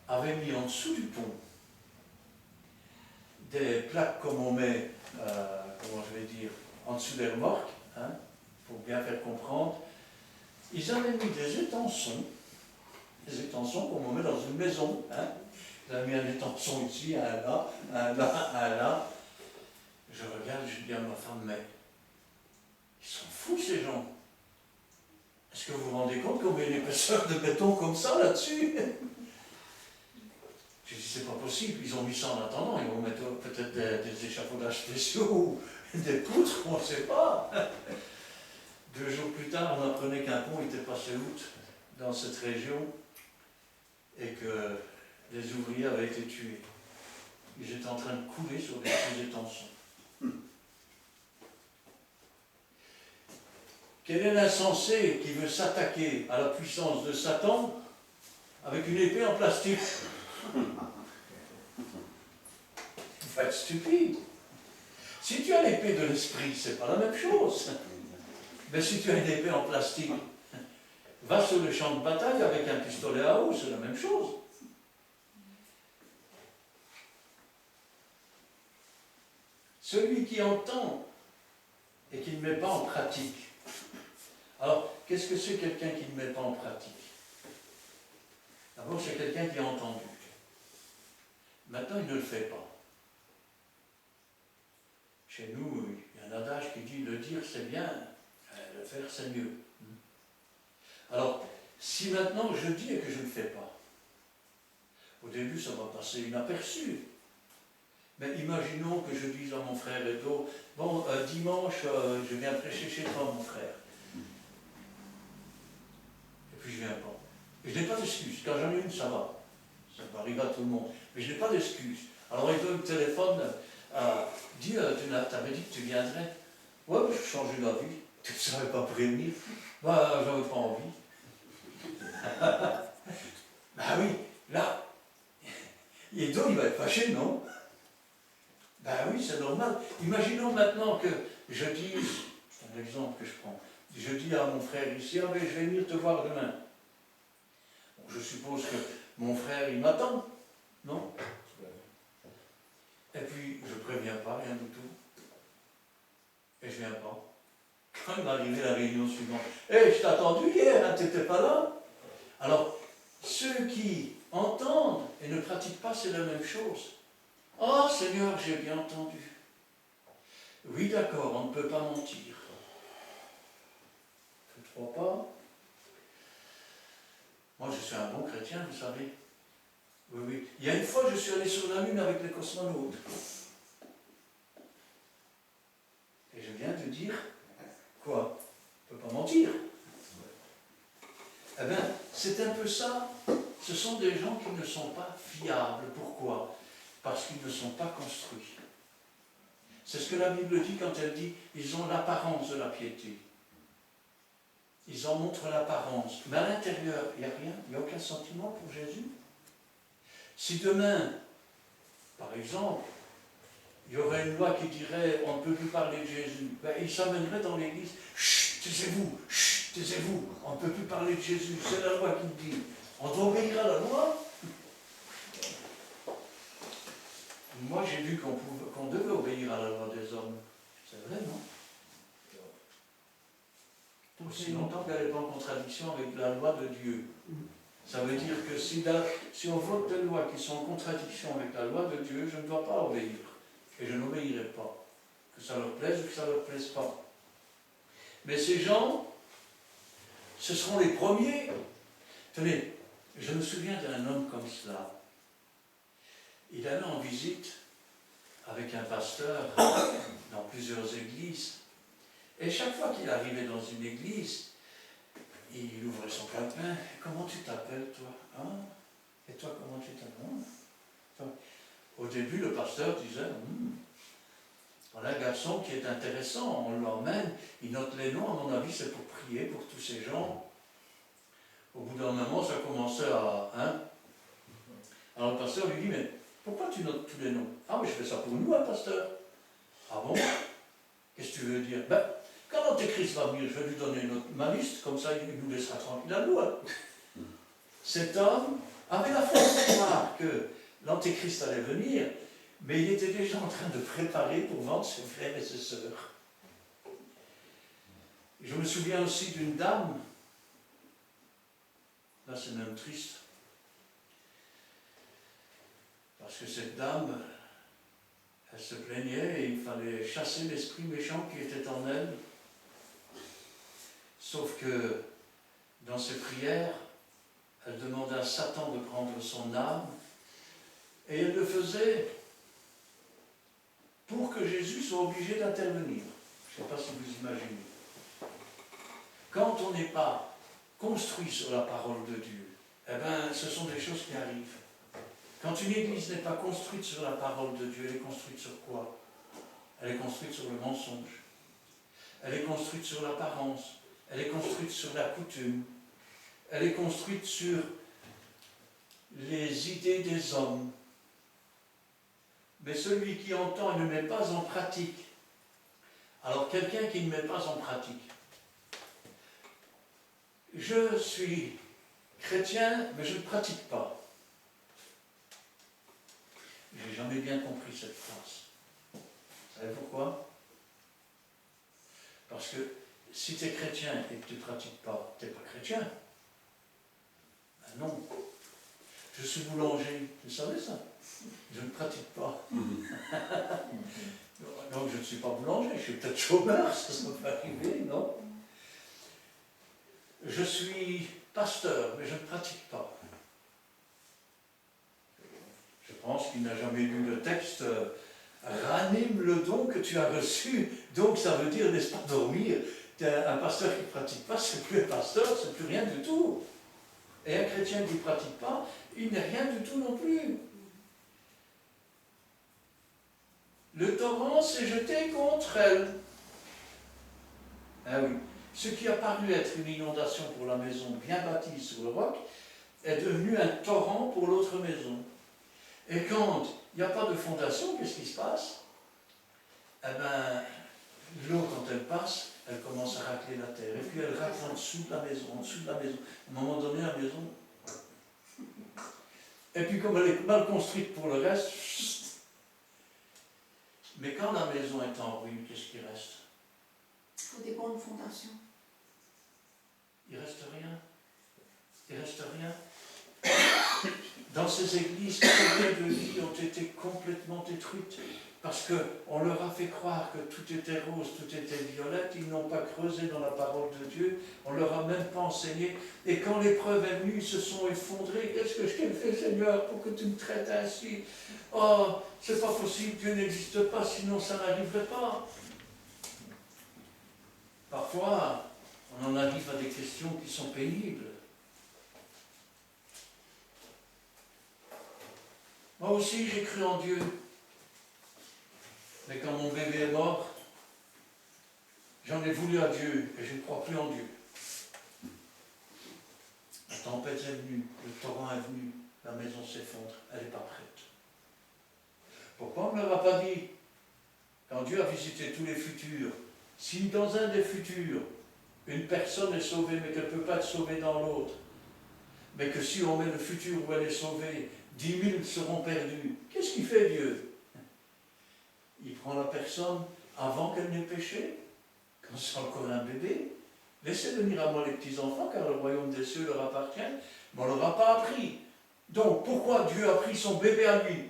avaient mis en dessous du pont des plaques comme on met, comment je vais dire, en dessous des remorques, hein, pour bien faire comprendre. Ils avaient mis des étançons comme on met dans une maison. Hein. Ils avaient mis un étançon ici, un là, un là, un là. Je regarde, je dis à ma femme, mais ils sont fous ces gens. Est-ce que vous vous rendez compte qu'on met une épaisseur de béton comme ça là-dessus? Je dis, c'est pas possible, ils ont mis ça en attendant, ils vont mettre peut-être des échafaudages spéciaux ou des poutres, on ne sait pas. 2 jours plus tard, on apprenait qu'un pont était passé out dans cette région et que les ouvriers avaient été tués. Ils étaient en train de couler sur des étançons. Quel est l'insensé qui veut s'attaquer à la puissance de Satan avec une épée en plastique? Il faut être stupide. Si tu as l'épée de l'esprit, c'est pas la même chose. Mais si tu as une épée en plastique, va sur le champ de bataille avec un pistolet à eau, c'est la même chose. Celui qui entend et qui ne met pas en pratique. Alors, qu'est-ce que c'est quelqu'un qui ne met pas en pratique? D'abord, c'est quelqu'un qui a entendu. Maintenant, il ne le fait pas. Chez nous, il y a un adage qui dit le dire c'est bien, le faire c'est mieux. Alors, si maintenant je dis et que je ne le fais pas, au début ça va passer inaperçu. Mais imaginons que je dise à mon frère Edo, bon, dimanche, je viens prêcher chez toi, mon frère. Et puis je viens pas. Et je n'ai pas d'excuse. Quand j'en ai une, ça va. Ça va arriver à tout le monde. Mais je n'ai pas d'excuse. Alors Edo me téléphone, dit, tu avais dit que tu viendrais. Ouais, mais je changeais d'avis. Tu ne savais pas prévenir. Bah, j'avais pas envie. Bah oui, là, Edo, il va être fâché, non? Ben oui, c'est normal. Imaginons maintenant que je dise, c'est un exemple que je prends, je dis à mon frère ici, ah ben je vais venir te voir demain. Bon, je suppose que mon frère, il m'attend, non? Et puis, je ne préviens pas, rien du tout. Et je ne viens pas. Quand il m'arrivait la réunion suivante, hé, je t'ai attendu hier, hein, tu n'étais pas là? Alors, ceux qui entendent et ne pratiquent pas, c'est la même chose. Oh Seigneur, j'ai bien entendu. Oui, d'accord, on ne peut pas mentir. Je ne crois pas. Moi, je suis un bon chrétien, vous savez. Oui, oui. Il y a une fois, je suis allé sur la Lune avec les cosmonautes. Et je viens de dire, quoi? On ne peut pas mentir. Eh bien, c'est un peu ça. Ce sont des gens qui ne sont pas fiables. Pourquoi? Parce qu'ils ne sont pas construits. C'est ce que la Bible dit quand elle dit ils ont l'apparence de la piété. Ils en montrent l'apparence. Mais à l'intérieur, il n'y a rien, il n'y a aucun sentiment pour Jésus. Si demain, par exemple, il y aurait une loi qui dirait on ne peut plus parler de Jésus, ben, il s'amènerait dans l'église, chut, taisez-vous, on ne peut plus parler de Jésus, c'est la loi qui le dit. On doit obéir à la loi. Moi, j'ai vu qu'on devait obéir à la loi des hommes. C'est vrai, non? Aussi longtemps qu'elle n'est pas en contradiction avec la loi de Dieu. Ça veut dire que si on vote des lois qui sont en contradiction avec la loi de Dieu, je ne dois pas obéir. Et je n'obéirai pas. Que ça leur plaise ou que ça ne leur plaise pas. Mais ces gens, ce seront les premiers. Tenez, je me souviens d'un homme comme cela. Il allait en visite avec un pasteur dans plusieurs églises. Et chaque fois qu'il arrivait dans une église, il ouvrait son calepin. Comment tu t'appelles, toi? Hein? Et toi, comment tu t'appelles? Au début, le pasteur disait, voilà un garçon qui est intéressant, on l'emmène, il note les noms, à mon avis, c'est pour prier pour tous ces gens. Au bout d'un moment, ça commençait à... Alors le pasteur lui dit, mais pourquoi tu notes tous les noms? Ah, mais je fais ça pour nous, pasteur. Ah bon? Qu'est-ce que tu veux dire? Ben, quand l'Antéchrist va venir, je vais lui donner ma liste, comme ça il nous laissera tranquille à nous. Hein. Cet homme avait la foi de croire que l'Antéchrist allait venir, mais il était déjà en train de préparer pour vendre ses frères et ses sœurs. Je me souviens aussi d'une dame, là c'est même triste, parce que cette dame, elle se plaignait et il fallait chasser l'esprit méchant qui était en elle. Sauf que dans ses prières, elle demandait à Satan de prendre son âme et elle le faisait pour que Jésus soit obligé d'intervenir. Je ne sais pas si vous imaginez. Quand on n'est pas construit sur la parole de Dieu, eh bien, ce sont des choses qui arrivent. Quand une église n'est pas construite sur la parole de Dieu, elle est construite sur quoi? Elle est construite sur le mensonge. Elle est construite sur l'apparence. elle est construite sur la coutume, elle est construite sur les idées des hommes. Mais celui qui entend et ne met pas en pratique, alors quelqu'un qui ne met pas en pratique, je suis chrétien, mais je ne pratique pas. J'ai jamais bien compris cette phrase. Vous savez pourquoi? Parce que si tu es chrétien et que tu ne pratiques pas, tu n'es pas chrétien. Ben non. Je suis boulanger, vous savez ça? Je ne pratique pas. Donc je ne suis pas boulanger, je suis peut-être chômeur, ça peut arriver, non? Je suis pasteur, mais je ne pratique pas. Je pense qu'il n'a jamais lu le texte ranime le don que tu as reçu. Donc ça veut dire, n'est-ce pas, dormir. Un pasteur qui ne pratique pas, c'est plus un pasteur, c'est plus rien du tout. Et un chrétien qui ne pratique pas, il n'est rien du tout non plus. Le torrent s'est jeté contre elle. Ah oui. Ce qui a paru être une inondation pour la maison bien bâtie sur le roc est devenu un torrent pour l'autre maison. Et quand il n'y a pas de fondation, qu'est-ce qui se passe? Eh bien, l'eau, quand elle passe, elle commence à racler la terre. Et puis elle racle en dessous de la maison, en dessous de la maison. À un moment donné, la maison... Et puis comme elle est mal construite pour le reste... Mais quand la maison est en ruine, qu'est-ce qui reste? Il faut des bonnes fondations. Il reste rien. Il reste rien. Dans ces églises, combien de vies ont été complètement détruites parce qu'on leur a fait croire que tout était rose, tout était violette, ils n'ont pas creusé dans la parole de Dieu, on ne leur a même pas enseigné, et quand l'épreuve est venue, ils se sont effondrés. Qu'est-ce que je t'ai fait, Seigneur, pour que tu me traites ainsi? Oh, c'est pas possible, Dieu n'existe pas, sinon ça n'arriverait pas. Parfois, on en arrive à des questions qui sont pénibles. Moi aussi, j'ai cru en Dieu. Mais quand mon bébé est mort, j'en ai voulu à Dieu et je ne crois plus en Dieu. La tempête est venue, le torrent est venu, la maison s'effondre, elle n'est pas prête. Pourquoi on ne leur a pas dit, quand Dieu a visité tous les futurs, si dans un des futurs, une personne est sauvée mais qu'elle ne peut pas être sauvée dans l'autre, mais que si on met le futur où elle est sauvée, 10 000 seront perdus. Qu'est-ce qu'il fait Dieu? Il prend la personne avant qu'elle n'ait péché, quand c'est encore un bébé. Laissez venir à moi les petits-enfants, car le royaume des cieux leur appartient, mais on ne leur a pas appris. Donc, pourquoi Dieu a pris son bébé à lui?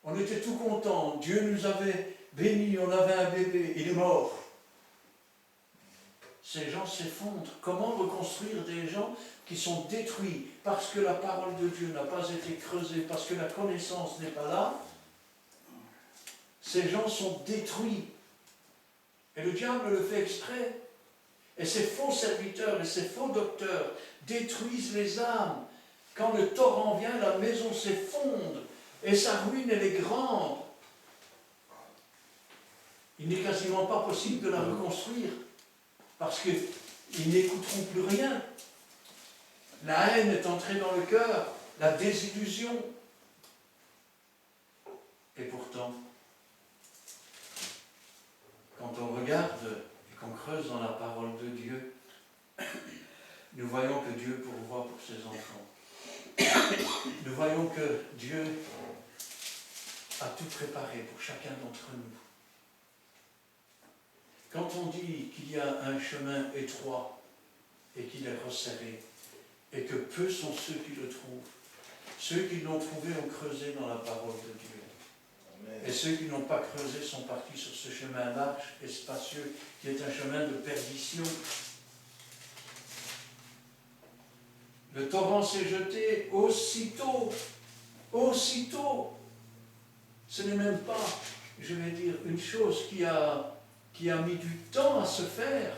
On était tout contents, Dieu nous avait bénis, on avait un bébé, il est mort. Ces gens s'effondrent. Comment reconstruire des gens qui sont détruits parce que la parole de Dieu n'a pas été creusée, parce que la connaissance n'est pas là? Ces gens sont détruits. Et le diable le fait exprès. Et ces faux serviteurs et ces faux docteurs détruisent les âmes. Quand le torrent vient, la maison s'effondre et sa ruine, elle est grande. Il n'est quasiment pas possible de la reconstruire. Parce qu'ils n'écouteront plus rien. La haine est entrée dans le cœur, la désillusion. Et pourtant, quand on regarde et qu'on creuse dans la parole de Dieu, nous voyons que Dieu pourvoit pour ses enfants. Nous voyons que Dieu a tout préparé pour chacun d'entre nous. Quand on dit qu'il y a un chemin étroit et qu'il est resserré, et que peu sont ceux qui le trouvent, ceux qui l'ont trouvé ont creusé dans la parole de Dieu. Amen. Et ceux qui n'ont pas creusé sont partis sur ce chemin large et spacieux, qui est un chemin de perdition. Le torrent s'est jeté aussitôt. Aussitôt. Ce n'est même pas, je vais dire, une chose qui a mis du temps à se faire.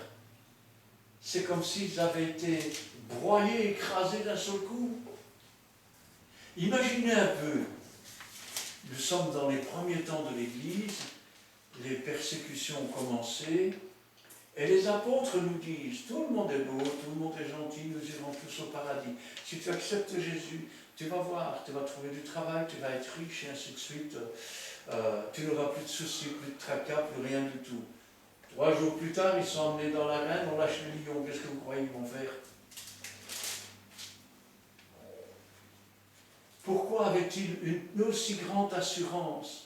C'est comme s'ils avaient été broyés, écrasés d'un seul coup. Imaginez un peu, nous sommes dans les premiers temps de l'Église, les persécutions ont commencé, Et les apôtres nous disent, tout le monde est beau, tout le monde est gentil, nous irons tous au paradis. Si tu acceptes Jésus, tu vas voir, tu vas trouver du travail, tu vas être riche et ainsi de suite. Tu n'auras plus de soucis, plus de tracas, plus rien du tout. 3 jours plus tard, ils sont emmenés dans l'arène, on lâche les lions. Qu'est-ce que vous croyez qu'ils vont faire? Pourquoi avaient-ils une aussi grande assurance?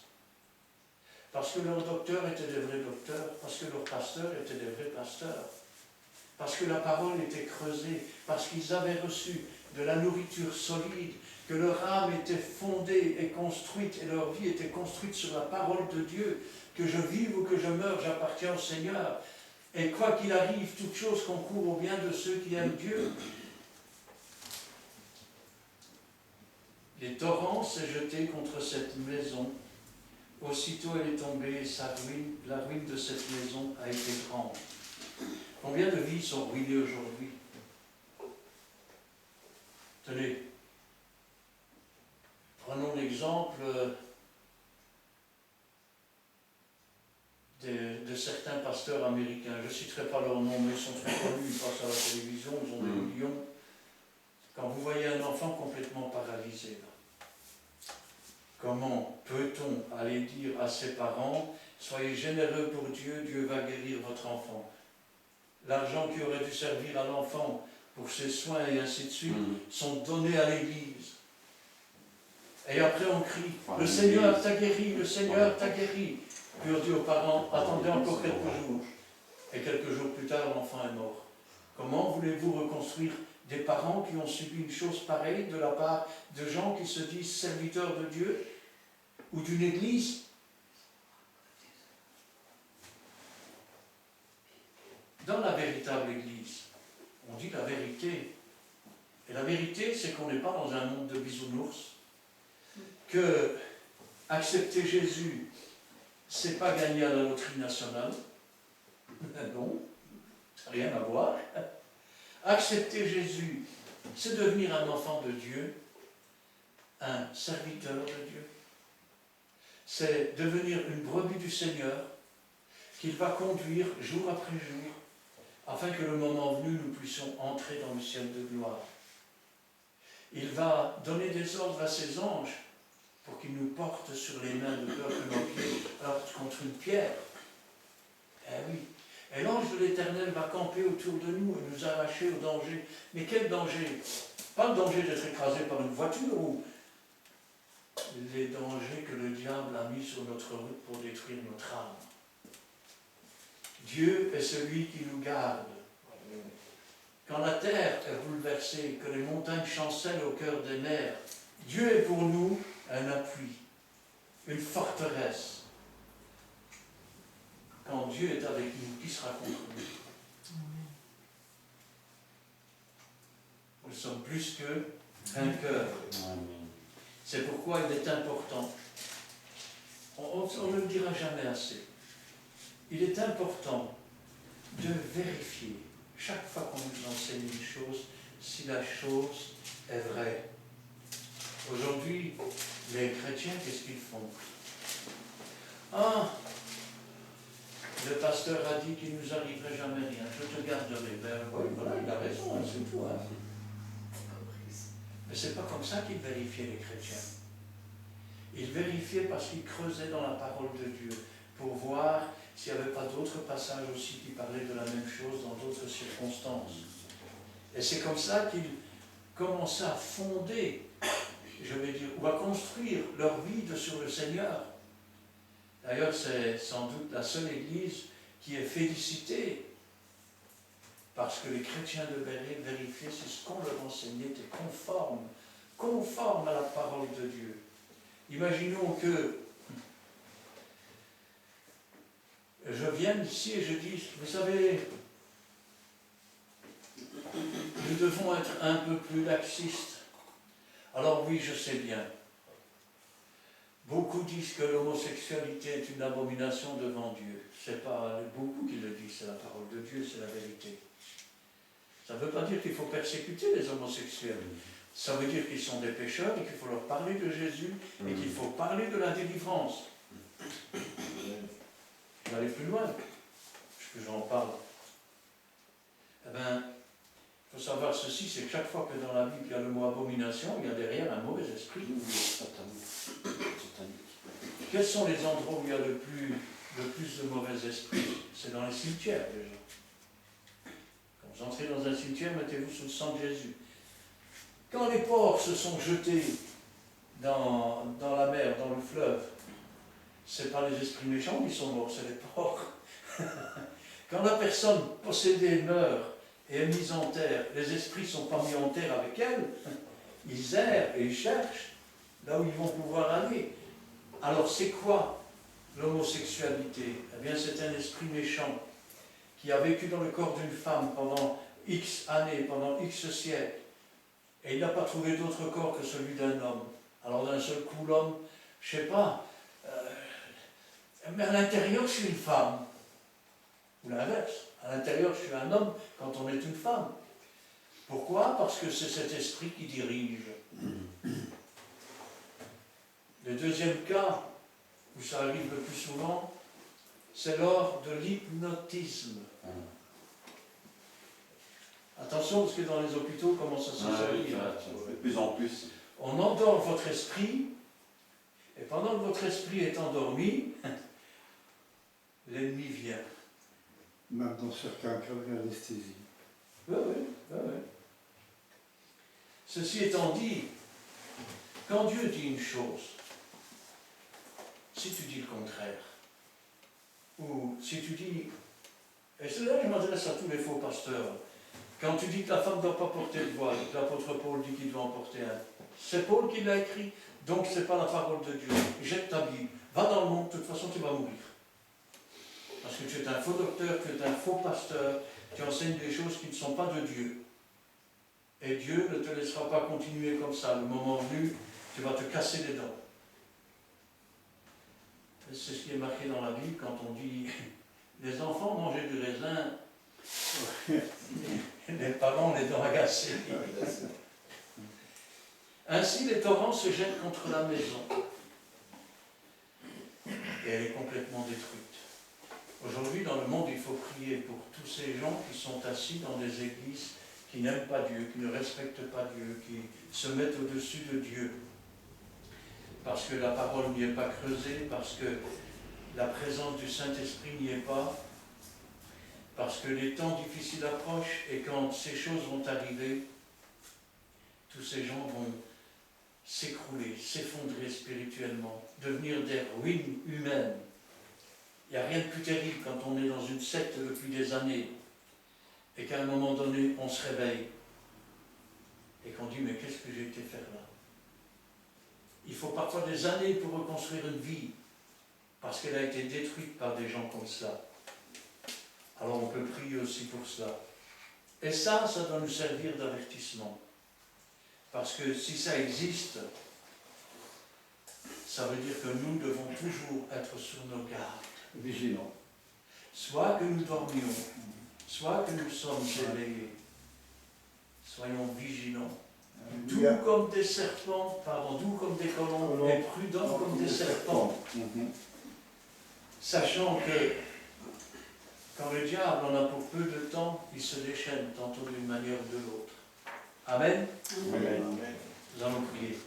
Parce que leurs docteurs étaient des vrais docteurs, parce que leurs pasteurs étaient des vrais pasteurs, parce que la parole était creusée, parce qu'ils avaient reçu de la nourriture solide, que leur âme était fondée et construite, et leur vie était construite sur la parole de Dieu, que je vive ou que je meure, j'appartiens au Seigneur. Et quoi qu'il arrive, toute chose concourt au bien de ceux qui aiment Dieu. Les torrents s'est jeté contre cette maison. Aussitôt elle est tombée, et la ruine de cette maison a été grande. Combien de vies sont ruinées aujourd'hui? Tenez, prenons l'exemple de certains pasteurs américains. Je ne citerai pas leur nom, mais ils sont très connus, ils passent à la télévision, ils ont des millions. Quand vous voyez un enfant complètement paralysé, là, comment peut-on aller dire à ses parents, soyez généreux pour Dieu, Dieu va guérir votre enfant? L'argent qui aurait dû servir à l'enfant pour ses soins et ainsi de suite sont donnés à l'Église. Et après on crie, le Seigneur t'a guéri, le Seigneur t'a guéri. Puis on dit aux parents, attendez encore quelques jours. Et quelques jours plus tard, l'enfant est mort. Comment voulez-vous reconstruire des parents qui ont subi une chose pareille de la part de gens qui se disent serviteurs de Dieu ou d'une église? Dans la véritable église, on dit la vérité. Et la vérité, c'est qu'on n'est pas dans un monde de bisounours, que accepter Jésus, c'est pas gagner à la loterie nationale. Non, ça n'a rien à voir. Accepter Jésus, c'est devenir un enfant de Dieu, un serviteur de Dieu. C'est devenir une brebis du Seigneur qu'il va conduire jour après jour, afin que le moment venu, nous puissions entrer dans le ciel de gloire. Il va donner des ordres à ses anges pour qu'ils nous portent sur les mains de peur que nos pieds heurtent contre une pierre. Eh oui. Et l'ange de l'Éternel va camper autour de nous et nous arracher au danger. Mais quel danger? Pas le danger d'être écrasé par une voiture ou les dangers que le diable a mis sur notre route pour détruire notre âme. Dieu est celui qui nous garde. Quand la terre est bouleversée, que les montagnes chancellent au cœur des mers, Dieu est pour nous un appui, une forteresse. Quand Dieu est avec nous, qui sera contre nous? Nous sommes plus que vainqueurs. C'est pourquoi il est important, on ne le dira jamais assez, il est important de vérifier, chaque fois qu'on nous enseigne une chose, si la chose est vraie. Aujourd'hui, les chrétiens, qu'est-ce qu'ils font? Ah, le pasteur a dit qu'il ne nous arriverait jamais rien, je te garderai. Ben oui, voilà, il a raison, hein, c'est tout. Hein. Mais ce n'est pas comme ça qu'ils vérifiaient les chrétiens. Ils vérifiaient parce qu'ils creusaient dans la parole de Dieu pour voir s'il n'y avait pas d'autres passages aussi qui parlaient de la même chose dans d'autres circonstances. Et c'est comme ça qu'ils commençaient à fonder, je vais dire, ou à construire leur vie sur le Seigneur. D'ailleurs, c'est sans doute la seule église qui est félicitée parce que les chrétiens de Béret vérifiaient si ce qu'on leur enseignait était conforme à la parole de Dieu. Imaginons que je vienne ici et je dise, vous savez, nous devons être un peu plus laxistes. Alors oui, je sais bien. Beaucoup disent que l'homosexualité est une abomination devant Dieu. Ce n'est pas beaucoup qui le disent, c'est la parole de Dieu, c'est la vérité. Ça ne veut pas dire qu'il faut persécuter les homosexuels. Ça veut dire qu'ils sont des pécheurs et qu'il faut leur parler de Jésus et qu'il faut parler de la délivrance. Je vais aller plus loin, puisque j'en parle Eh bien, il faut savoir ceci, c'est que chaque fois que dans la Bible il y a le mot abomination, il y a derrière un mauvais esprit. Quels sont les endroits où il y a le plus de mauvais esprits? C'est dans les cimetières déjà. Quand vous entrez dans un cimetière, mettez-vous sous le sang de Jésus. Quand les porcs se sont jetés dans la mer, dans le fleuve, ce n'est pas les esprits méchants qui sont morts, c'est les porcs. Quand la personne possédée meurt et est mise en terre, les esprits ne sont pas mis en terre avec elle, ils errent et ils cherchent là où ils vont pouvoir aller. Alors c'est quoi l'homosexualité? Eh bien c'est un esprit méchant qui a vécu dans le corps d'une femme pendant X années, pendant X siècles, et il n'a pas trouvé d'autre corps que celui d'un homme. Alors d'un seul coup l'homme, je ne sais pas, mais à l'intérieur je suis une femme. Ou l'inverse, à l'intérieur je suis un homme quand on est une femme. Pourquoi? Parce que c'est cet esprit qui dirige. Le deuxième cas, où ça arrive le plus souvent, c'est lors de l'hypnotisme. Attention, parce que dans les hôpitaux, comment ça se fait? De plus en plus. On endort votre esprit, et pendant que votre esprit est endormi, l'ennemi vient. Même dans certains cas d'anesthésie. Oui. Ceci étant dit, quand Dieu dit une chose, si tu dis le contraire, ou si tu dis, et c'est là que je m'adresse à tous les faux pasteurs, quand tu dis que la femme ne doit pas porter le voile, que l'apôtre Paul dit qu'il doit en porter un, c'est Paul qui l'a écrit, donc ce n'est pas la parole de Dieu. Jette ta Bible, va dans le monde, de toute façon tu vas mourir. Parce que tu es un faux docteur, tu es un faux pasteur, tu enseignes des choses qui ne sont pas de Dieu. Et Dieu ne te laissera pas continuer comme ça. Le moment venu, tu vas te casser les dents. C'est ce qui est marqué dans la Bible quand on dit les enfants mangeaient du raisin, les parents les dents agacées. Ainsi les torrents se jettent contre la maison et elle est complètement détruite. Aujourd'hui dans le monde il faut prier pour tous ces gens qui sont assis dans des églises qui n'aiment pas Dieu, qui ne respectent pas Dieu, qui se mettent au-dessus de Dieu. Parce que la parole n'y est pas creusée, parce que la présence du Saint-Esprit n'y est pas, parce que les temps difficiles approchent et quand ces choses vont arriver, tous ces gens vont s'écrouler, s'effondrer spirituellement, devenir des ruines humaines. Il n'y a rien de plus terrible quand on est dans une secte depuis des années et qu'à un moment donné, on se réveille et qu'on dit « mais qu'est-ce que j'ai été faire là ?» Il faut parfois des années pour reconstruire une vie parce qu'elle a été détruite par des gens comme cela. Alors on peut prier aussi pour cela. Et ça doit nous servir d'avertissement. Parce que si ça existe, ça veut dire que nous devons toujours être sur nos gardes. Vigilants. Soit que nous dormions, soit que nous sommes éveillés. Soyons vigilants. Doux comme des serpents, doux comme des colombes, et prudents comme des serpents. Sachant que quand le diable en a pour peu de temps, il se déchaîne tantôt d'une manière ou de l'autre. Amen. Amen. Nous allons prier.